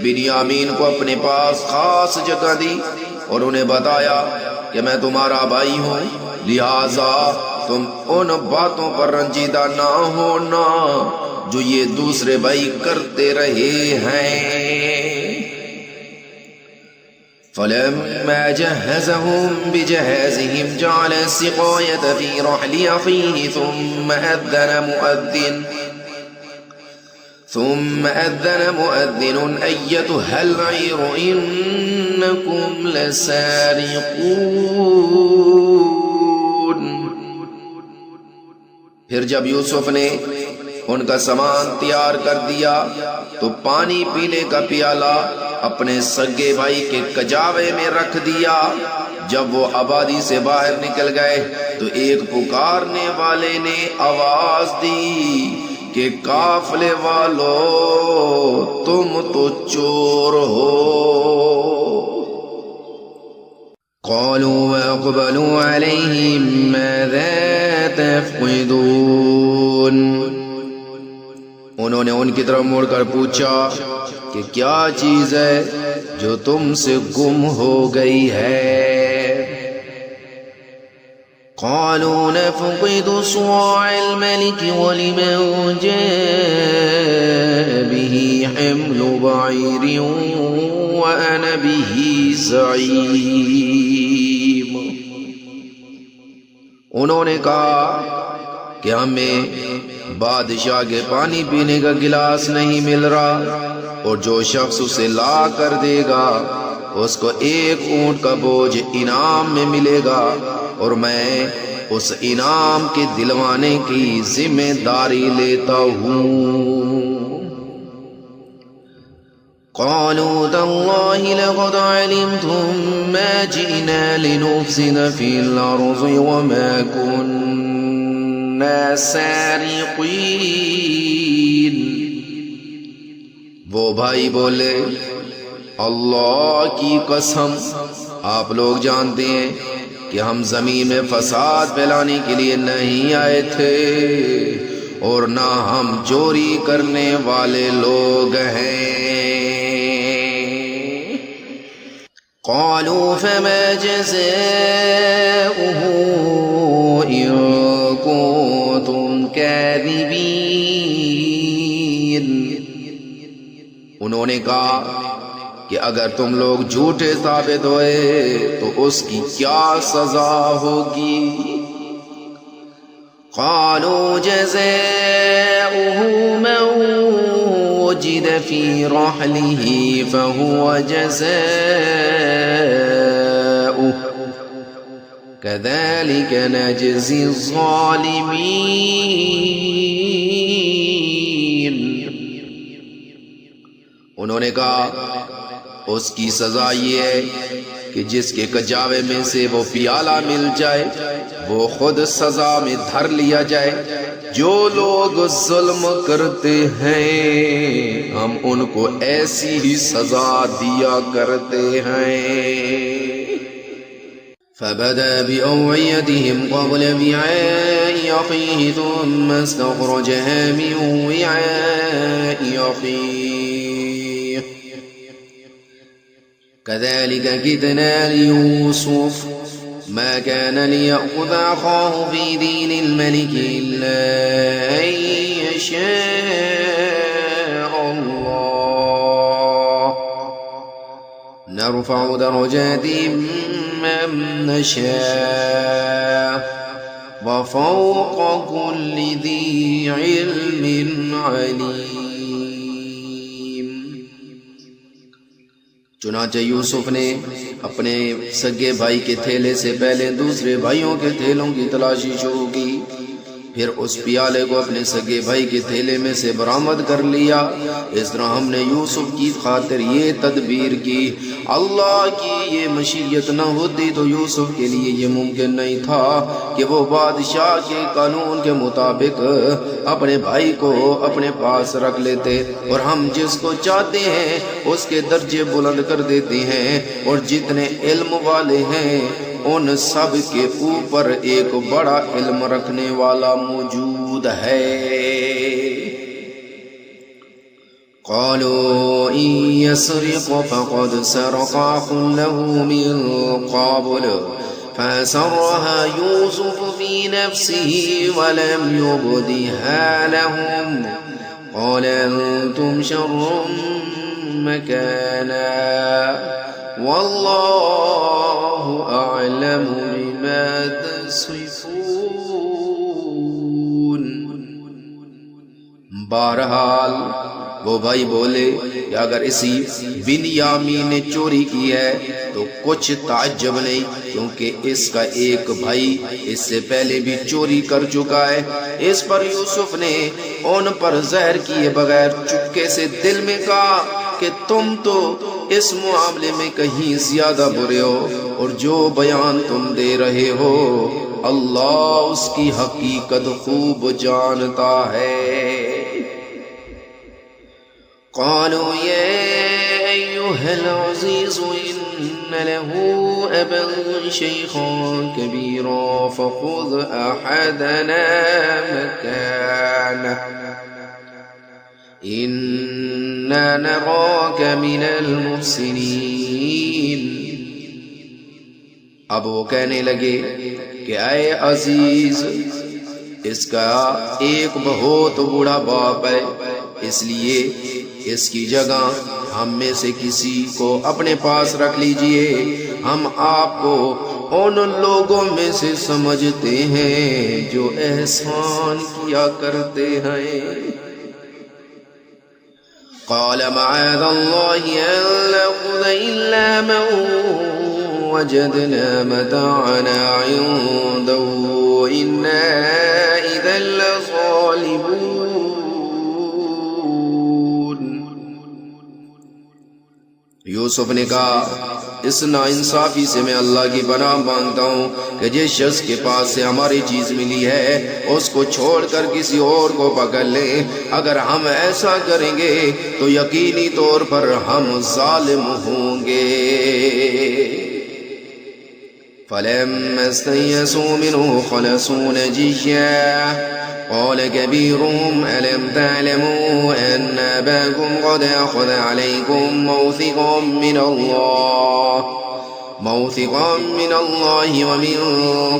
بنیامین کو اپنے پاس خاص جگہ دی اور انہیں بتایا کہ میں تمہارا بھائی ہوں، لہٰذا تم ان باتوں پر رنجیدہ نہ ہونا جو یہ دوسرے بھائی کرتے رہے ہیں۔ فَلَمَّا جَهَّزَهُم بِجَهَازِهِمْ جَعَلَ السِّقَايَةَ فِي رَحْلِ أَخِيهِ ثُمَّ أَذَّنَ مُؤَذِّنٌ أَيَّتُهَا الْعِيرُ إِنَّكُمْ لَسَارِقُونَ۔ پھر جب یوسف نے ان کا سامان تیار کر دیا تو پانی پینے کا پیالہ اپنے سگے بھائی کے کجاوے میں رکھ دیا۔ جب وہ آبادی سے باہر نکل گئے تو ایک پکارنے والے نے آواز دی کہ قافلے والو تم تو چور ہو۔ قالوا وأقبلوا عليهم ماذا تفقدون۔ انہوں نے ان کی طرف مڑ کر پوچھا کہ کیا چیز ہے جو تم سے گم ہو گئی ہے؟ قالوا نفقد صواع الملك ولمن جاء به حمل بعير وأنا به زعيم۔ انہوں نے کہا کہ ہمیں بادشاہ کے پانی پینے کا گلاس نہیں مل رہا، اور جو شخص اسے لا کر دے گا اس کو ایک اونٹ کا بوجھ انعام میں ملے گا، اور میں اس انعام کے دلوانے کی ذمہ داری لیتا ہوں۔ قالوا تالله لقد علمتم ما جئنا لنفسد في الأرض وما كنا سارقين۔ وہ بھائی بولے اللہ کی قسم آپ لوگ جانتے ہیں کہ ہم زمین میں فساد پھیلانے کے لیے نہیں آئے تھے، اور نہ ہم چوری کرنے والے لوگ ہیں۔ قالوا فما جزاؤه إن كنتم كاذبين۔ انہوں نے کہا کہ اگر تم لوگ جھوٹے ثابت ہوئے تو اس کی کیا سزا ہوگی؟ قالوا جزاؤه من وجد في رحله فهو جزاؤه كذلك نجزي الظالمين۔ انہوں نے کہا اس کی سزا یہ ہے کہ جس کے کجاوے میں سے وہ پیالہ مل جائے وہ خود سزا میں دھر لیا جائے۔ جو لوگ ظلم کرتے ہیں ہم ان کو ایسی ہی سزا دیا کرتے ہیں۔ فبدأ بأوعيتهم قبل وعاء أخيه ثم استخرجها من وعاء أخيه كذلك كدنا ليوسف ما كان ليأخذ أخاه في دين الملك إلا أن يشاء الله نرفع درجات من نشاء وفوق كل ذي علم عليم۔ چنانچہ یوسف نے اپنے سگے بھائی کے تھیلے سے پہلے دوسرے بھائیوں کے تھیلوں کی تلاشی شروع کی، پھر اس پیالے کو اپنے سگے بھائی کے تھیلے میں سے برآمد کر لیا۔ اس طرح ہم نے یوسف کی خاطر یہ تدبیر کی۔ اللہ کی یہ مشیت نہ ہوتی تو یوسف کے لیے یہ ممکن نہیں تھا کہ وہ بادشاہ کے قانون کے مطابق اپنے بھائی کو اپنے پاس رکھ لیتے، اور ہم جس کو چاہتے ہیں اس کے درجے بلند کر دیتے ہیں، اور جتنے علم والے ہیں ان سب کے اوپر ایک بڑا علم رکھنے والا موجود ہے۔ قالوا إن يسرق فقد سرق أخ له من قبل فأسرها يوسف في نفسه ولم يبدها لهم قال أنتم شر مكانا والله أعلم بما تصفون۔ بہرحال وہ بھائی بولے کہ اگر اسی بنیامین نے چوری کی ہے تو کچھ تعجب نہیں، کیونکہ اس کا ایک بھائی اس سے پہلے بھی چوری کر چکا ہے۔ اس پر یوسف نے ان پر زہر کیے بغیر چپکے سے دل میں کہا کہ تم تو اس معاملے میں کہیں زیادہ برے ہو، اور جو بیان تم دے رہے ہو اللہ اس کی حقیقت خوب جانتا ہے۔ قالوا يا أيها العزيز إن له أبا شيخا كبيرا فخذ أحدنا مكانه إنا نراك من المحسنين۔ اب وہ کہنے لگے کہ اے عزیز، اس کا ایک بہت بوڑھا باپ ہے، اس لیے اس کی جگہ ہم میں سے کسی کو اپنے پاس رکھ لیجئے، ہم آپ کو ان لوگوں میں سے سمجھتے ہیں جو احسان کیا کرتے ہیں۔ قال معاذ الله أن نأخذ إلا من وجدنا متاعنا عنده إنا إذا لظالمون۔ یوسف نے کہا اس ناانصافی سے میں اللہ کی پناہ مانگتا ہوں کہ جس شخص کے پاس سے ہماری چیز ملی ہے اس کو چھوڑ کر کسی اور کو پکڑ لیں، اگر ہم ایسا کریں گے تو یقینی طور پر ہم ظالم ہوں گے۔ فَلَمَّا اسْتَيْأَسُوا مِنْهُ خَلَصُوا نَجِيًّا قال كبيرهم ألم تعلموا أن أباكم قد أخذ عليكم موثقا من الله ومن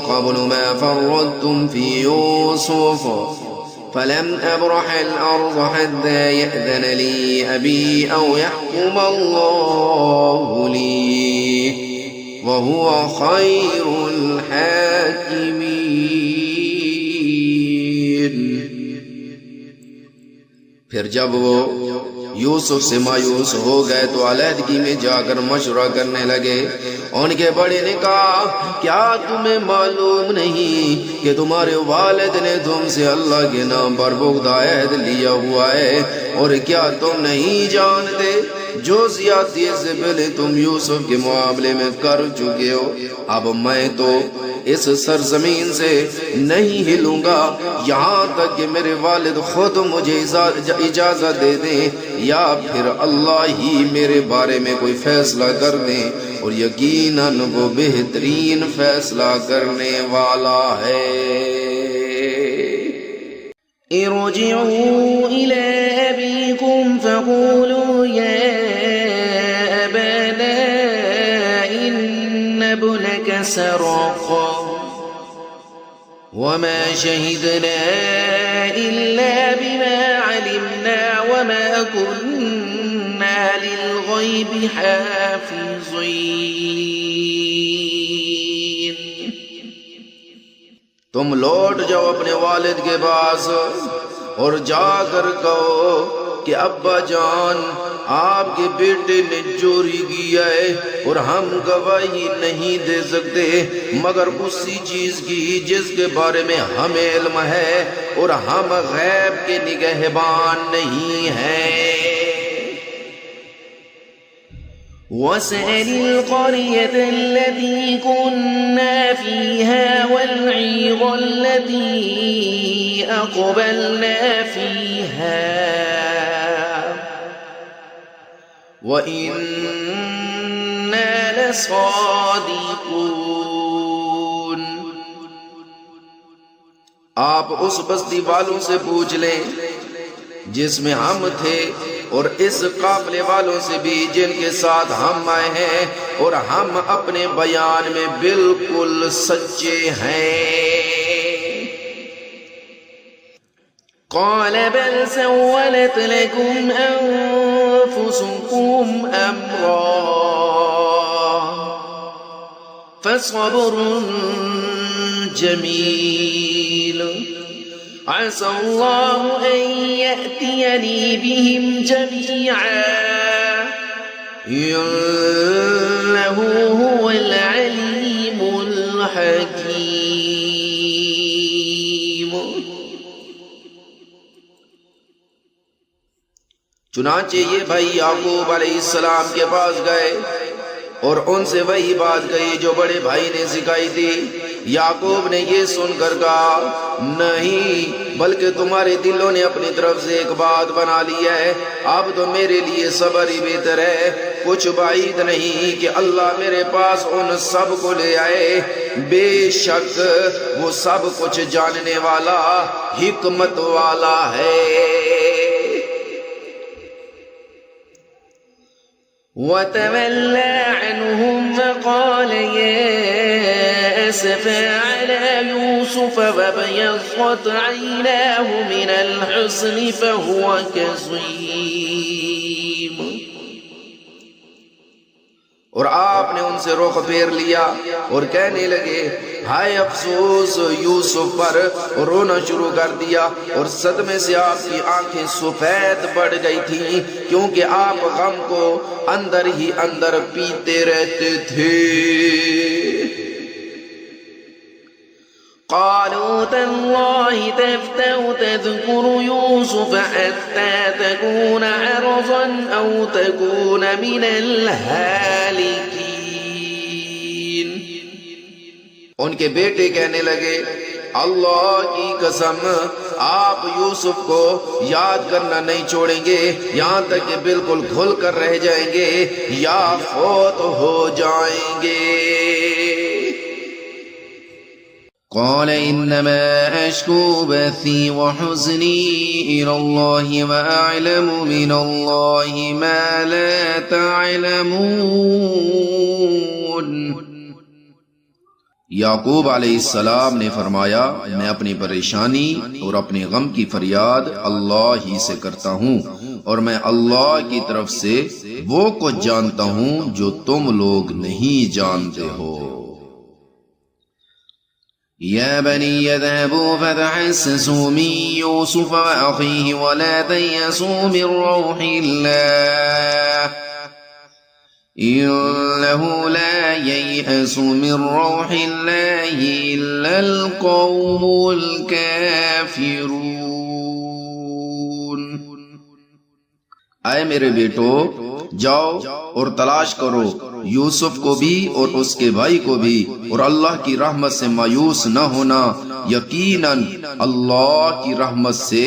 قبل ما فرطتم في يوسف فلم أبرح الأرض حتى يأذن لي أبي أو يحكم الله لي وهو خير الحاكمين۔ پھر جب وہ یوسف سے مایوس ہو گئے تو علیحدگی میں جا کر مشورہ کرنے لگے۔ ان کے بڑے نے کہا کیا تمہیں معلوم نہیں کہ تمہارے والد نے تم سے اللہ کے نام پر بغض عہد لیا ہوا ہے، اور کیا تم نہیں جانتے جو زیادتی سے پہلے تم یوسف کے معاملے میں کر چکے ہو؟ اب میں تو اس سرزمین سے نہیں ہلوں گا یہاں تک کہ میرے والد خود مجھے اجازت دے دیں، یا پھر اللہ ہی میرے بارے میں کوئی فیصلہ کر دیں، اور یقیناً وہ بہترین فیصلہ کرنے والا ہے۔ ارجعوا إلى أبيكم فقولوا يا أبانا إن ابنك سرق وما شهدنا إلا بما علمنا وما كنا للغيب حافظين۔ تم لوٹ جاؤ اپنے والد کے پاس اور جا کر کہو کہ ابا جان آپ کے بیٹے نے چوری کیا ہے اور ہم گواہی نہیں دے سکتے مگر اسی چیز کی جس کے بارے میں ہمیں علم ہے اور ہم غیب کے نگہبان نہیں ہیں۔ وَاسْأَلِ الْقَرْيَةَ الَّتِي كُنَّا فِيهَا وَالْعِيرَ الَّتِي أَقْبَلْنَا فِيهَا وَإِنَّا لَصَادِقُونَ۔ آپ اس بستی والوں سے پوچھ لیں جس میں ہم تھے اور اس قافلے والوں سے بھی جن کے ساتھ ہم آئے ہیں اور ہم اپنے بیان میں بالکل سچے ہیں۔ قال بل سولت لكم أنفسكم أمرا فصبر جميل عسى الله أن يأتيني بهم جميعا إنه هو العليم الحكيم۔ چنانچہ یہ بھائی یعقوب علیہ السلام کے پاس گئے اور ان سے وہی بات کہی جو بڑے بھائی نے سکھائی تھی۔ یعقوب نے یہ سن کر کہا نہیں بلکہ تمہارے دلوں نے اپنی طرف سے ایک بات بنا لی ہے، اب تو میرے لیے صبر ہی بہتر ہے۔ کچھ بعید نہیں کہ اللہ میرے پاس ان سب کو لے آئے، بے شک وہ سب کچھ جاننے والا حکمت والا ہے۔ وتولى عنهم فقال يا أسفى على يوسف وابيضت عيناه من الحزن فهو كظيم۔ اور آپ نے ان سے رخ پھیر لیا اور کہنے لگے ہائے افسوس یوسف پر، اور رونا شروع کر دیا اور صدمے سے آپ کی آنکھیں سفید پڑ گئی تھیں کیونکہ آپ غم کو اندر ہی اندر پیتے رہتے تھے۔ قالوا تالله تفتأ تذكر يوسف حتى تكون عرضا أو تكون من الهالكين۔ ان کے بیٹے کہنے لگے اللہ کی قسم آپ یوسف کو یاد کرنا نہیں چھوڑیں گے یہاں تک کہ بالکل گھل کر رہ جائیں گے یا فوت ہو جائیں گے۔ قال إنما أشكو بثي وحزني إلى الله وأعلم من الله ما لا تعلمون۔ یعقوب علیہ السلام نے فرمایا میں اپنی پریشانی اور اپنے غم کی فریاد اللہ ہی سے کرتا ہوں اور میں اللہ کی طرف سے وہ کچھ جانتا ہوں جو تم لوگ نہیں جانتے ہو۔ يا بني اذهبوا فتحسسوا من يوسف وأخيه ولا تيأسوا من روح الله إنه لا ييأس من روح الله إلا القوم الكافرون۔ اے میرے بیٹو جاؤ اور تلاش کرو یوسف کو بھی اور اس کے بھائی کو بھی اور اللہ کی رحمت سے مایوس نہ ہونا، یقیناً اللہ کی رحمت سے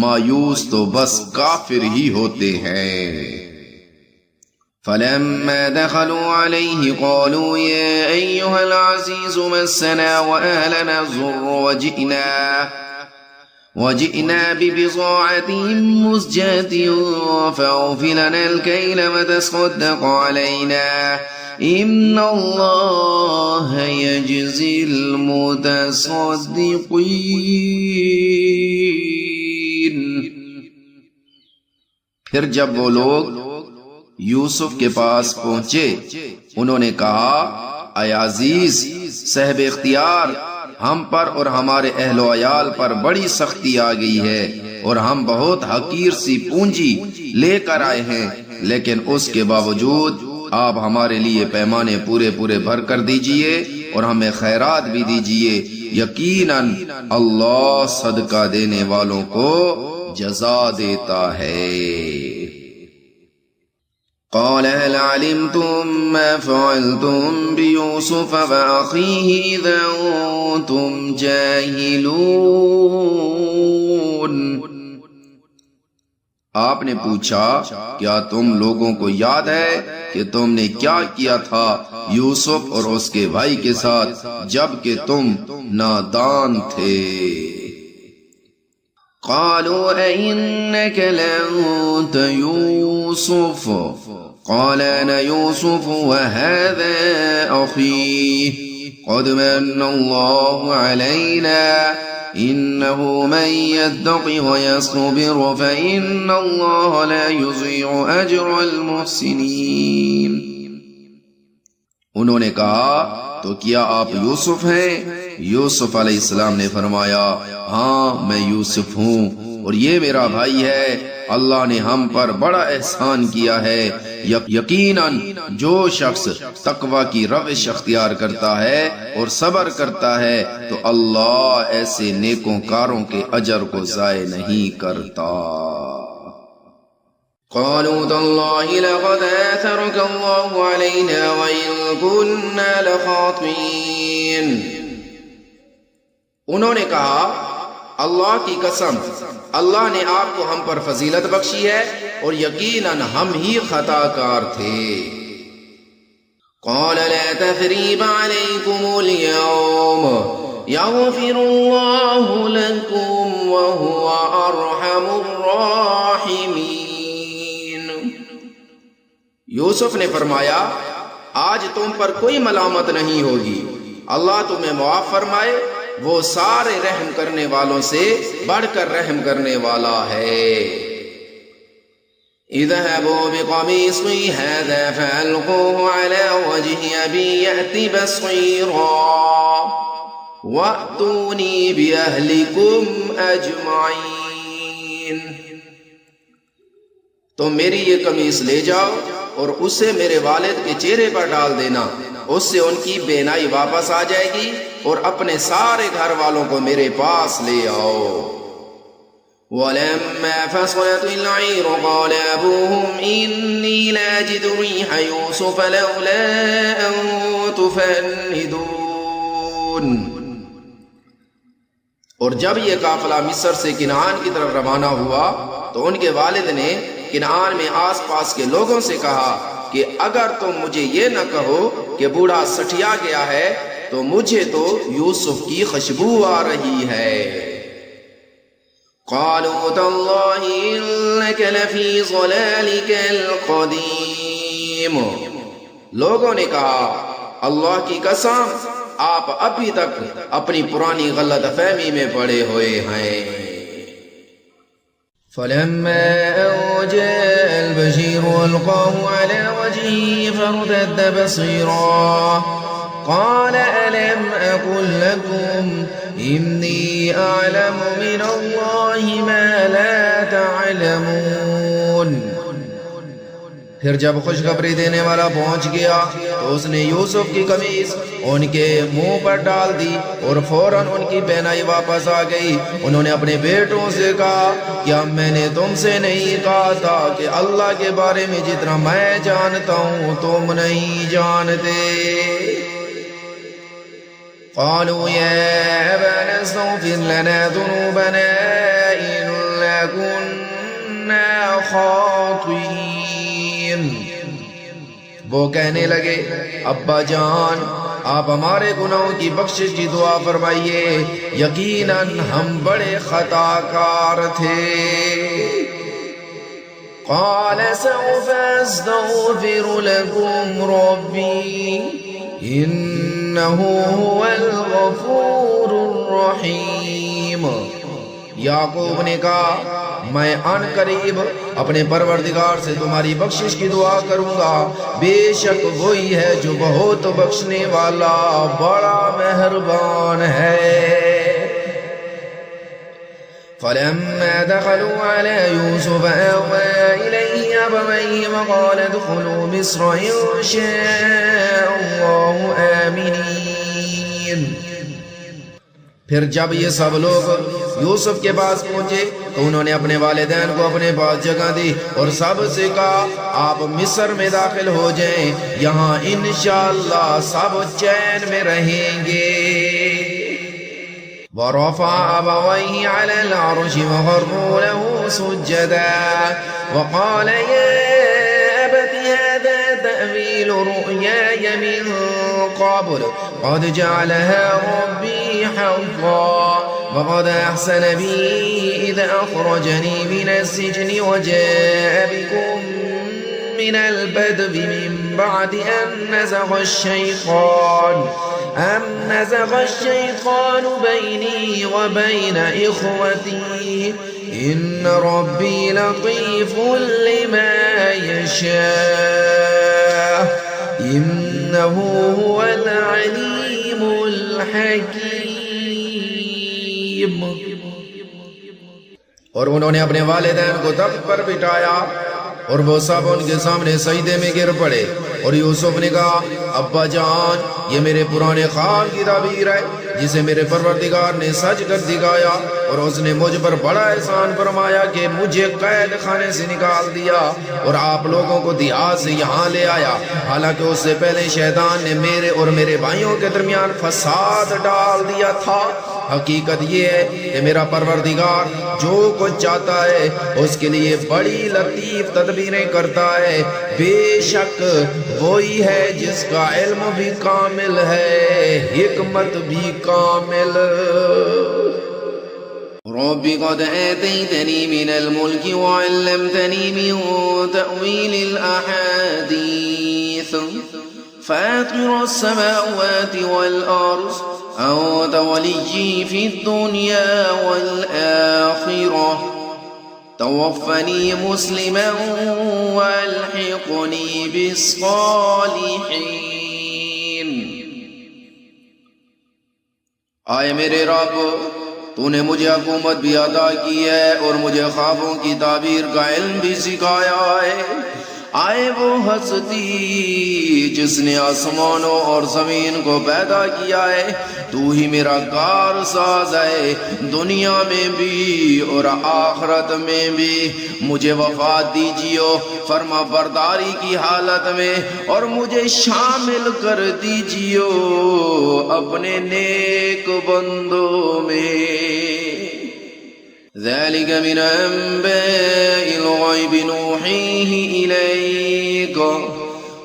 مایوس تو بس کافر ہی ہوتے ہیں۔ فلما دخلوا عليه قالوا يا أيها العزيز مسنا وأهلنا الضر وجئنا ببضاعة مزجاة فأوف لنا الكيل وتصدق علينا إن الله يجزي المتصدقين۔ پھر جب وہ لوگ یوسف کے پاس پہنچے انہوں نے کہا اے عزیز صاحب اختیار، ہم پر اور ہمارے اہل و عیال پر بڑی سختی آ گئی ہے اور ہم بہت حقیر سی پونجی لے کر آئے ہیں، لیکن اس کے باوجود آپ ہمارے لیے پیمانے پورے پورے بھر کر دیجئے اور ہمیں خیرات بھی دیجئے، یقیناً اللہ صدقہ دینے والوں کو جزا دیتا ہے۔ قال هل علمتم ما فعلتم بيوسف وأخيه إذا أنتم جاهلون؟ آپ نے پوچھا کیا تم لوگوں کو یاد ہے کہ تم نے کیا کیا تھا یوسف اور اس کے بھائی کے ساتھ جب کہ تم نادان تھے؟ قالوا أئنك لأنت يوسف قال أنا يوسف وهذا أخي قد من الله علينا إنه من يتق ويصبر فإن الله لا يضيع أجر المحسنين۔ انہوں نے کہا تو کیا آپ یوسف ہیں؟ یوسف علیہ السلام نے فرمایا ہاں میں یوسف ہوں اور یہ میرا بھائی ہے، اللہ نے ہم پر بڑا احسان کیا ہے، یقیناً جو شخص تقوی کی روش اختیار کرتا ہے اور صبر کرتا ہے تو اللہ ایسے نیکوں کاروں کے اجر کو ضائع نہیں کرتا۔ قالوا تالله لقد آثرك الله علينا وإن كنا لخاطئين۔ انہوں نے کہا اللہ کی قسم اللہ نے آپ کو ہم پر فضیلت بخشی ہے اور یقیناً ہم ہی خطا کار تھے۔ قال لا تثريب عليكم اليوم يغفر الله لكم وهو أرحم الراحمين۔ یوسف نے فرمایا آج تم پر کوئی ملامت نہیں ہوگی، اللہ تمہیں معاف فرمائے، وہ سارے رحم کرنے والوں سے بڑھ کر رحم کرنے والا ہے۔ اذهبوا بقميصي هذا فألقوه على وجه أبي يأت بصيرا وأتوني بأهلكم أجمعين۔ تم میری یہ قمیص لے جاؤ اور اسے میرے والد کے چہرے پر ڈال دینا، اس سے ان کی بینائی واپس آ جائے گی اور اپنے سارے گھر والوں کو میرے پاس لے آؤ۔ ولما فصلت العير قال أبوهم إني لاجد ريح يوسف لولا أن تفندون۔ اور جب یہ قافلہ مصر سے کنعان کی طرف روانہ ہوا تو ان کے والد نے کنعان میں آس پاس کے لوگوں سے کہا کہ اگر تم مجھے یہ نہ کہو کہ بوڑھا سٹیا گیا ہے تو مجھے تو یوسف کی خوشبو آ رہی ہے۔ قالوا تالله إنك لفي ضلالك القديم۔ لوگوں نے کہا اللہ کی قسم آپ ابھی تک اپنی پرانی غلط فہمی میں پڑے ہوئے ہیں۔ فلما أن جاء البشير ألقاه على وجهه فارتد بصيرا قال ألم أقل لكم إني أعلم من الله ما لا تعلمون۔ پھر جب خوشخبری دینے والا پہنچ گیا تو اس نے یوسف کی قمیص ان کے منہ پر ڈال دی اور فوراً ان کی بینائی واپس آ گئی۔ انہوں نے اپنے بیٹوں سے کہا کیا میں نے تم سے نہیں کہا تھا کہ اللہ کے بارے میں جتنا میں جانتا ہوں تم نہیں جانتے؟ قالوا يا أبانا استغفر لنا ذنوبنا إنا كنا خاطئين۔ وہ کہنے لگے ابا جان آپ ہمارے گناہوں کی بخشش کی دعا فرمائیے، یقیناً ہم بڑے خطا کار تھے۔ قال سوف أستغفر لكم ربي إنه هو الغفور الرحيم۔ یعقوب نے کہا میں ان قریب اپنے پروردگار سے تمہاری بخشش کی دعا کروں گا، بے شک وہی ہے جو بہت بخشنے والا بڑا مہربان ہے۔ فلما دخلوا على يوسف آوى إليه أبويه وقال ادخلوا مصر إن شاء الله آمنين. پھر جب یہ سب لوگ یوسف کے پاس پہنچے تو انہوں نے اپنے والدین کو اپنے پاس جگہ دی اور سب سے کہا آپ مصر میں داخل ہو جائیں، یہاں انشاءاللہ سب چین میں رہیں گے. ورفع أبويه على العرش وخروا له سجدا وقال يا أبت هذا تأويل رؤياي من قبل قد جعلها ربي حقا وقد أحسن بي إذ أخرجني من السجن وجاء بكم من البدو من بعد أن نزغ الشيطان بيني وبين إخوتي إن ربي لطيف لما يشاء إنه هو العليم الحكيم. اور انہوں نے اپنے والدین کو تخت پر بٹھایا اور وہ سب ان کے سامنے سجدے میں گر پڑے. اور یوسف نے کہا ابا جان یہ میرے پرانے خواب کی تعبیر ہے جسے میرے پروردگار نے سچ کر دکھایا، اور اس نے مجھ پر بڑا احسان فرمایا کہ مجھے قید خانے سے نکال دیا اور آپ لوگوں کو دیہات سے یہاں لے آیا، حالانکہ اس سے پہلے شیطان نے میرے اور میرے بھائیوں کے درمیان فساد ڈال دیا تھا. حقیقت یہ ہے کہ میرا پروردگار جو کچھ چاہتا ہے اس کے لیے بڑی لطیف تدبیریں کرتا ہے. بے شک وہی ہے جس کا علم بھی کامل ہے، حکمت بھی کامل. رب قد آتيتني من الملك وعلمتني من تأويل الأحاديث فاطر السماوات والأرض أنت وليي في الدنيا والآخرة توفني مسلما والحقني بالصالحين. آئے میرے رب تو نے مجھے حکومت بھی عطا کی ہے اور مجھے خوابوں کی تعبیر کا علم بھی سکھایا ہے. آئے وہ ہستی جس نے آسمانوں اور زمین کو پیدا کیا ہے، تو ہی میرا کار ساز ہے دنیا میں بھی اور آخرت میں بھی. مجھے وفات دیجیو فرما برداری کی حالت میں اور مجھے شامل کر دیجیو اپنے نیک بندوں میں. ذلك من أنباء الغيب نوحيه إليك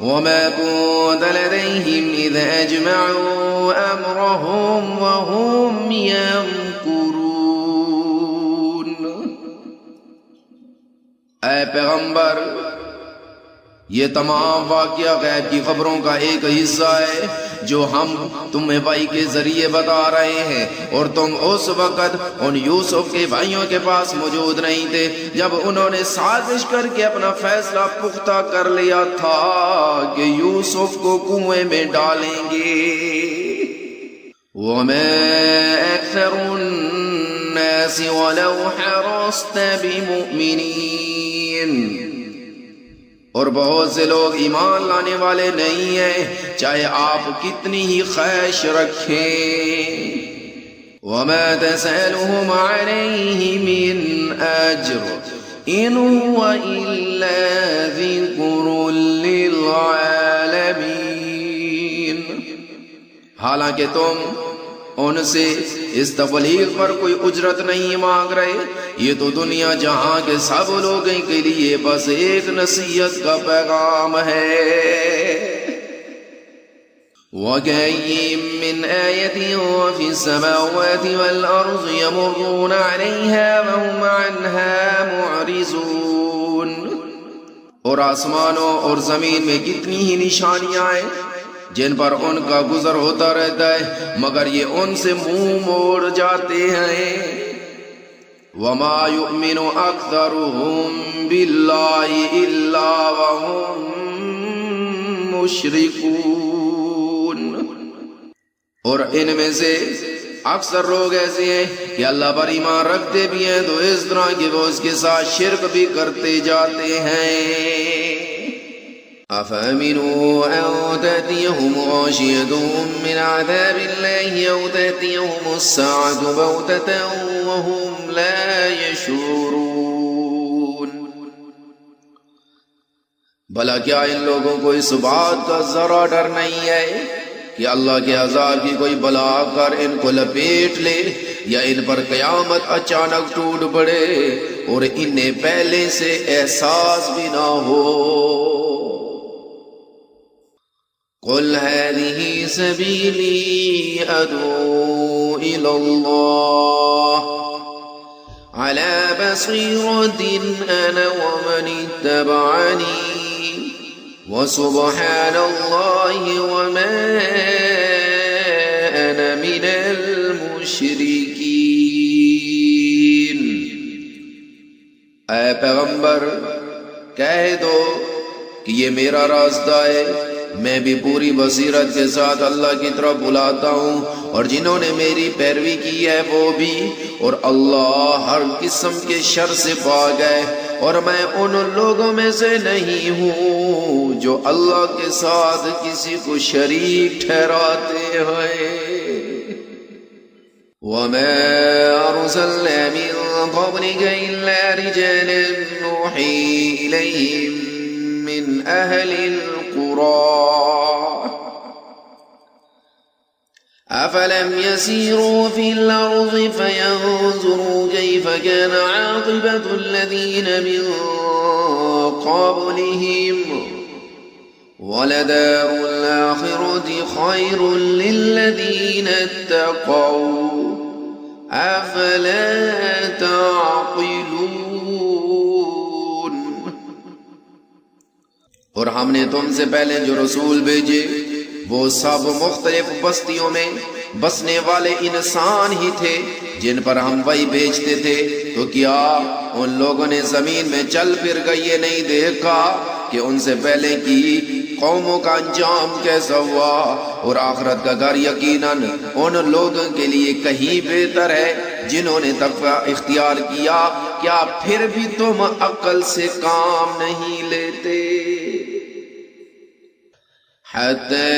وما كنت لديهم إذ أجمعوا أمرهم وهم يمكرون. اے پیغمبر یہ تمام واقعہ غیب کی خبروں کا ایک حصہ ہے جو ہم تمہیں وحی کے ذریعے بتا رہے ہیں، اور تم اس وقت ان یوسف کے بھائیوں کے پاس موجود نہیں تھے جب انہوں نے سازش کر کے اپنا فیصلہ پختہ کر لیا تھا کہ یوسف کو کنویں میں ڈالیں گے. وما أكثر الناس ولو حرصت بمؤمنين. اور بہت سے لوگ ایمان لانے والے نہیں ہیں چاہے آپ کتنی ہی خواہش رکھیں. وما تسألهم عليه من أجر إن هو إلا ذكر للعالمين. حالانکہ تم ان سے اس تبلیغ پر کوئی اجرت نہیں مانگ رہے، یہ تو دنیا جہاں کے سب لوگوں کے لیے بس ایک نصیحت کا پیغام ہے. وَكَأَيِّن مِّنْ آيَةٍ فِي السَّمَاوَاتِ وَالْأَرْضِ يَمُرُّونَ عَلَيْهَا وَهُمْ عَنْهَا مُعْرِضُونَ. اور آسمانوں اور زمین میں کتنی ہی نشانیاں ہیں جن پر ان کا گزر ہوتا رہتا ہے مگر یہ ان سے منہ موڑ جاتے ہیں. وَمَا يُؤْمِنُ أَكْثَرُهُمْ بِاللَّهِ إِلَّا وَهُمْ مُشْرِكُونَ. اور ان میں سے اکثر لوگ ایسے ہیں کہ اللہ پر ایمان رکھتے بھی ہیں تو اس طرح کہ وہ اس کے ساتھ شرک بھی کرتے جاتے ہیں. أفأمنوا أن تأتيهم غاشية من عذاب الله أو تأتيهم الساعة بغتة وهم لا يشعرون. بھلا کیا ان لوگوں کو اس بات کا ذرا ڈر نہیں ہے کہ اللہ کے عذاب کی کوئی بلا آ کر ان کو لپیٹ لے یا ان پر قیامت اچانک ٹوٹ پڑے اور انہیں پہلے سے احساس بھی نہ ہو. قل هذه سبيلي أدعو إلى الله على بصيرة أنا ومن اتبعني وسبحان الله وما أنا من المشركين. اے پیغمبر کہہ دو کہ یہ میرا راستہ ہے، میں بھی پوری بصیرت کے ساتھ اللہ کی طرف بلاتا ہوں، اور جنہوں نے میری پیروی کی ہے وہ بھی، اور اللہ ہر قسم کے شر سے پاک ہے، اور میں ان لوگوں میں سے نہیں ہوں جو اللہ کے ساتھ کسی کو شریک ٹھہراتے ہیں. وما أرسلنا من قبلك إلا رجالا نوحي إليهم من أهل القرى أفلم يسيروا في الأرض فينظروا كيف كان عاقبة الذين من قبلهم ولدار الآخرة خير للذين اتقوا أفلا تعقلون. اور ہم نے تم سے پہلے جو رسول بھیجے وہ سب مختلف بستیوں میں بسنے والے انسان ہی تھے جن پر ہم وحی بھیجتے تھے، تو کیا ان لوگوں نے زمین میں چل پھر کر یہ نہیں دیکھا کہ ان سے پہلے کی قوموں کا انجام کیسا ہوا، اور آخرت کا گھر یقیناً ان لوگوں کے لیے کہیں بہتر ہے جنہوں نے تقوی اختیار کیا. کیا پھر بھی تم عقل سے کام نہیں لیتے؟ حتى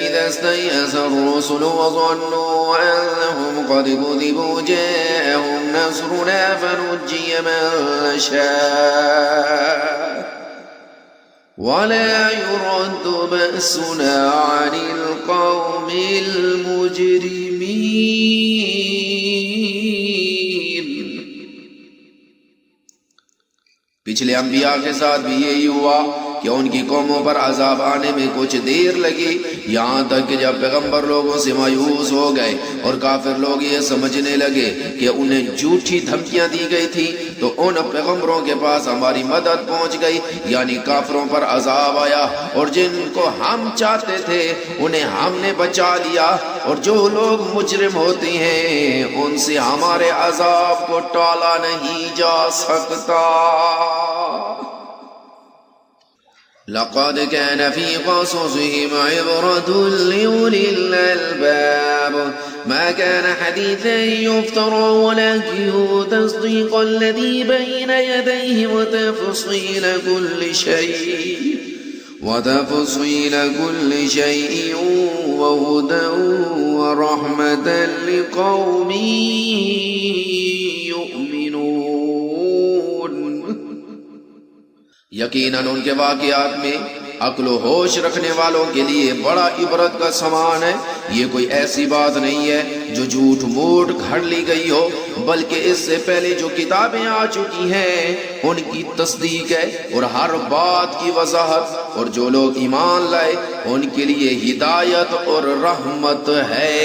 إذا استيأس الرسل وظنوا أنهم قد كذبوا جاءهم نصرنا فنجي من نشاء ولا يرد بأسنا عن القوم المجرمين. پچھلے انبیاء کے ساتھ بھی یہی ہوا کہ ان کی قوموں پر عذاب آنے میں کچھ دیر لگی، یہاں تک کہ جب پیغمبر لوگوں سے مایوس ہو گئے اور کافر لوگ یہ سمجھنے لگے کہ انہیں جھوٹی دھمکیاں دی گئی تھی تو ان پیغمبروں کے پاس ہماری مدد پہنچ گئی، یعنی کافروں پر عذاب آیا، اور جن کو ہم چاہتے تھے انہیں ہم نے بچا لیا، اور جو لوگ مجرم ہوتے ہیں ان سے ہمارے عذاب کو ٹالا نہیں جا سکتا. لقد كان في قصصهم عبرة لأولي الألباب ما كان حديثا يفترى ولكن تصديق الذي بين يديه وتفصيل كل شيء وهدى ورحمة لقوم يؤمنون. یقیناً ان کے واقعات میں عقل و ہوش رکھنے والوں کے لیے بڑا عبرت کا سامان ہے. یہ کوئی ایسی بات نہیں ہے جو جھوٹ موٹ گھڑ لی گئی ہو، بلکہ اس سے پہلے جو کتابیں آ چکی ہیں ان کی تصدیق ہے اور ہر بات کی وضاحت، اور جو لوگ ایمان لائے ان کے لیے ہدایت اور رحمت ہے.